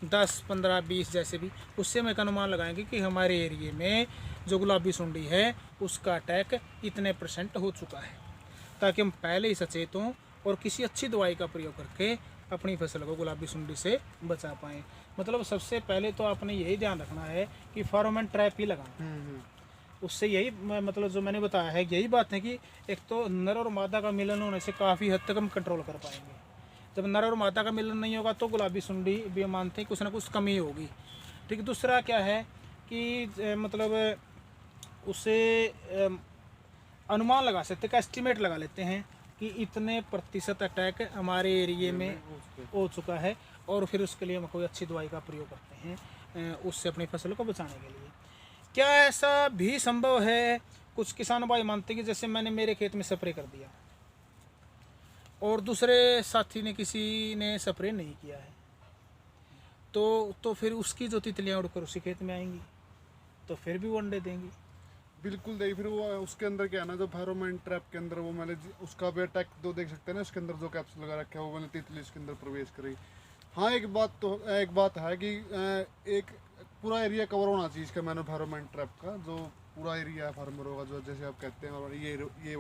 10, 15, 20 जैसे भी, उससे हम एक अनुमान लगाएंगे कि हमारे एरिए में जो गुलाबी सुंडी है उसका अटैक इतने % हो चुका है, ताकि हम पहले ही सचेत हों और किसी अच्छी दवाई का प्रयोग करके अपनी फसल को गुलाबी सुंडी से बचा पाएँ। मतलब सबसे पहले तो आपने यही ध्यान रखना है कि फेरोमोन ट्रैप ही लगाना। उससे यही मतलब जो मैंने बताया है यही बात है कि एक तो नर और मादा का मिलन होने से काफ़ी हद तक हम कंट्रोल कर पाएंगे। जब नर और मादा का मिलन नहीं होगा तो गुलाबी सुंडी भी हम मानते हैं कुछ ना कुछ कमी होगी। ठीक, दूसरा क्या है कि मतलब उससे अनुमान लगा सकते हैं, एस्टिमेट लगा लेते हैं कि इतने % अटैक हमारे एरिए में हो चुका है, और फिर उसके लिए हम कोई अच्छी दवाई का प्रयोग करते हैं उससे अपनी फसल को बचाने के लिए। क्या ऐसा भी संभव है, कुछ किसान भाई मानते हैं कि जैसे मैंने मेरे खेत में स्प्रे कर दिया और दूसरे साथी ने किसी ने स्प्रे नहीं किया है, तो फिर उसकी जो तितलियाँ उड़कर उसी खेत में आएंगी तो फिर भी वो अंडे देंगी। बिल्कुल नहीं, फिर वो उसके अंदर क्या है ना, जो फेरोमोन ट्रैप के अंदर वो मैंने उसका भी अटैक दो देख सकते हैं ना, उसके अंदर जो कैप्सूल लगा रखा है वो मैंने तितली उसके अंदर प्रवेश करी। हाँ, एक बात है कि एक पूरा एरिया कवर होना चाहिए इसका, मैंने फेरोमोन ट्रैप का जो पूरा एरिया फार्मर होगा, जो जैसे आप कहते हैं, और ये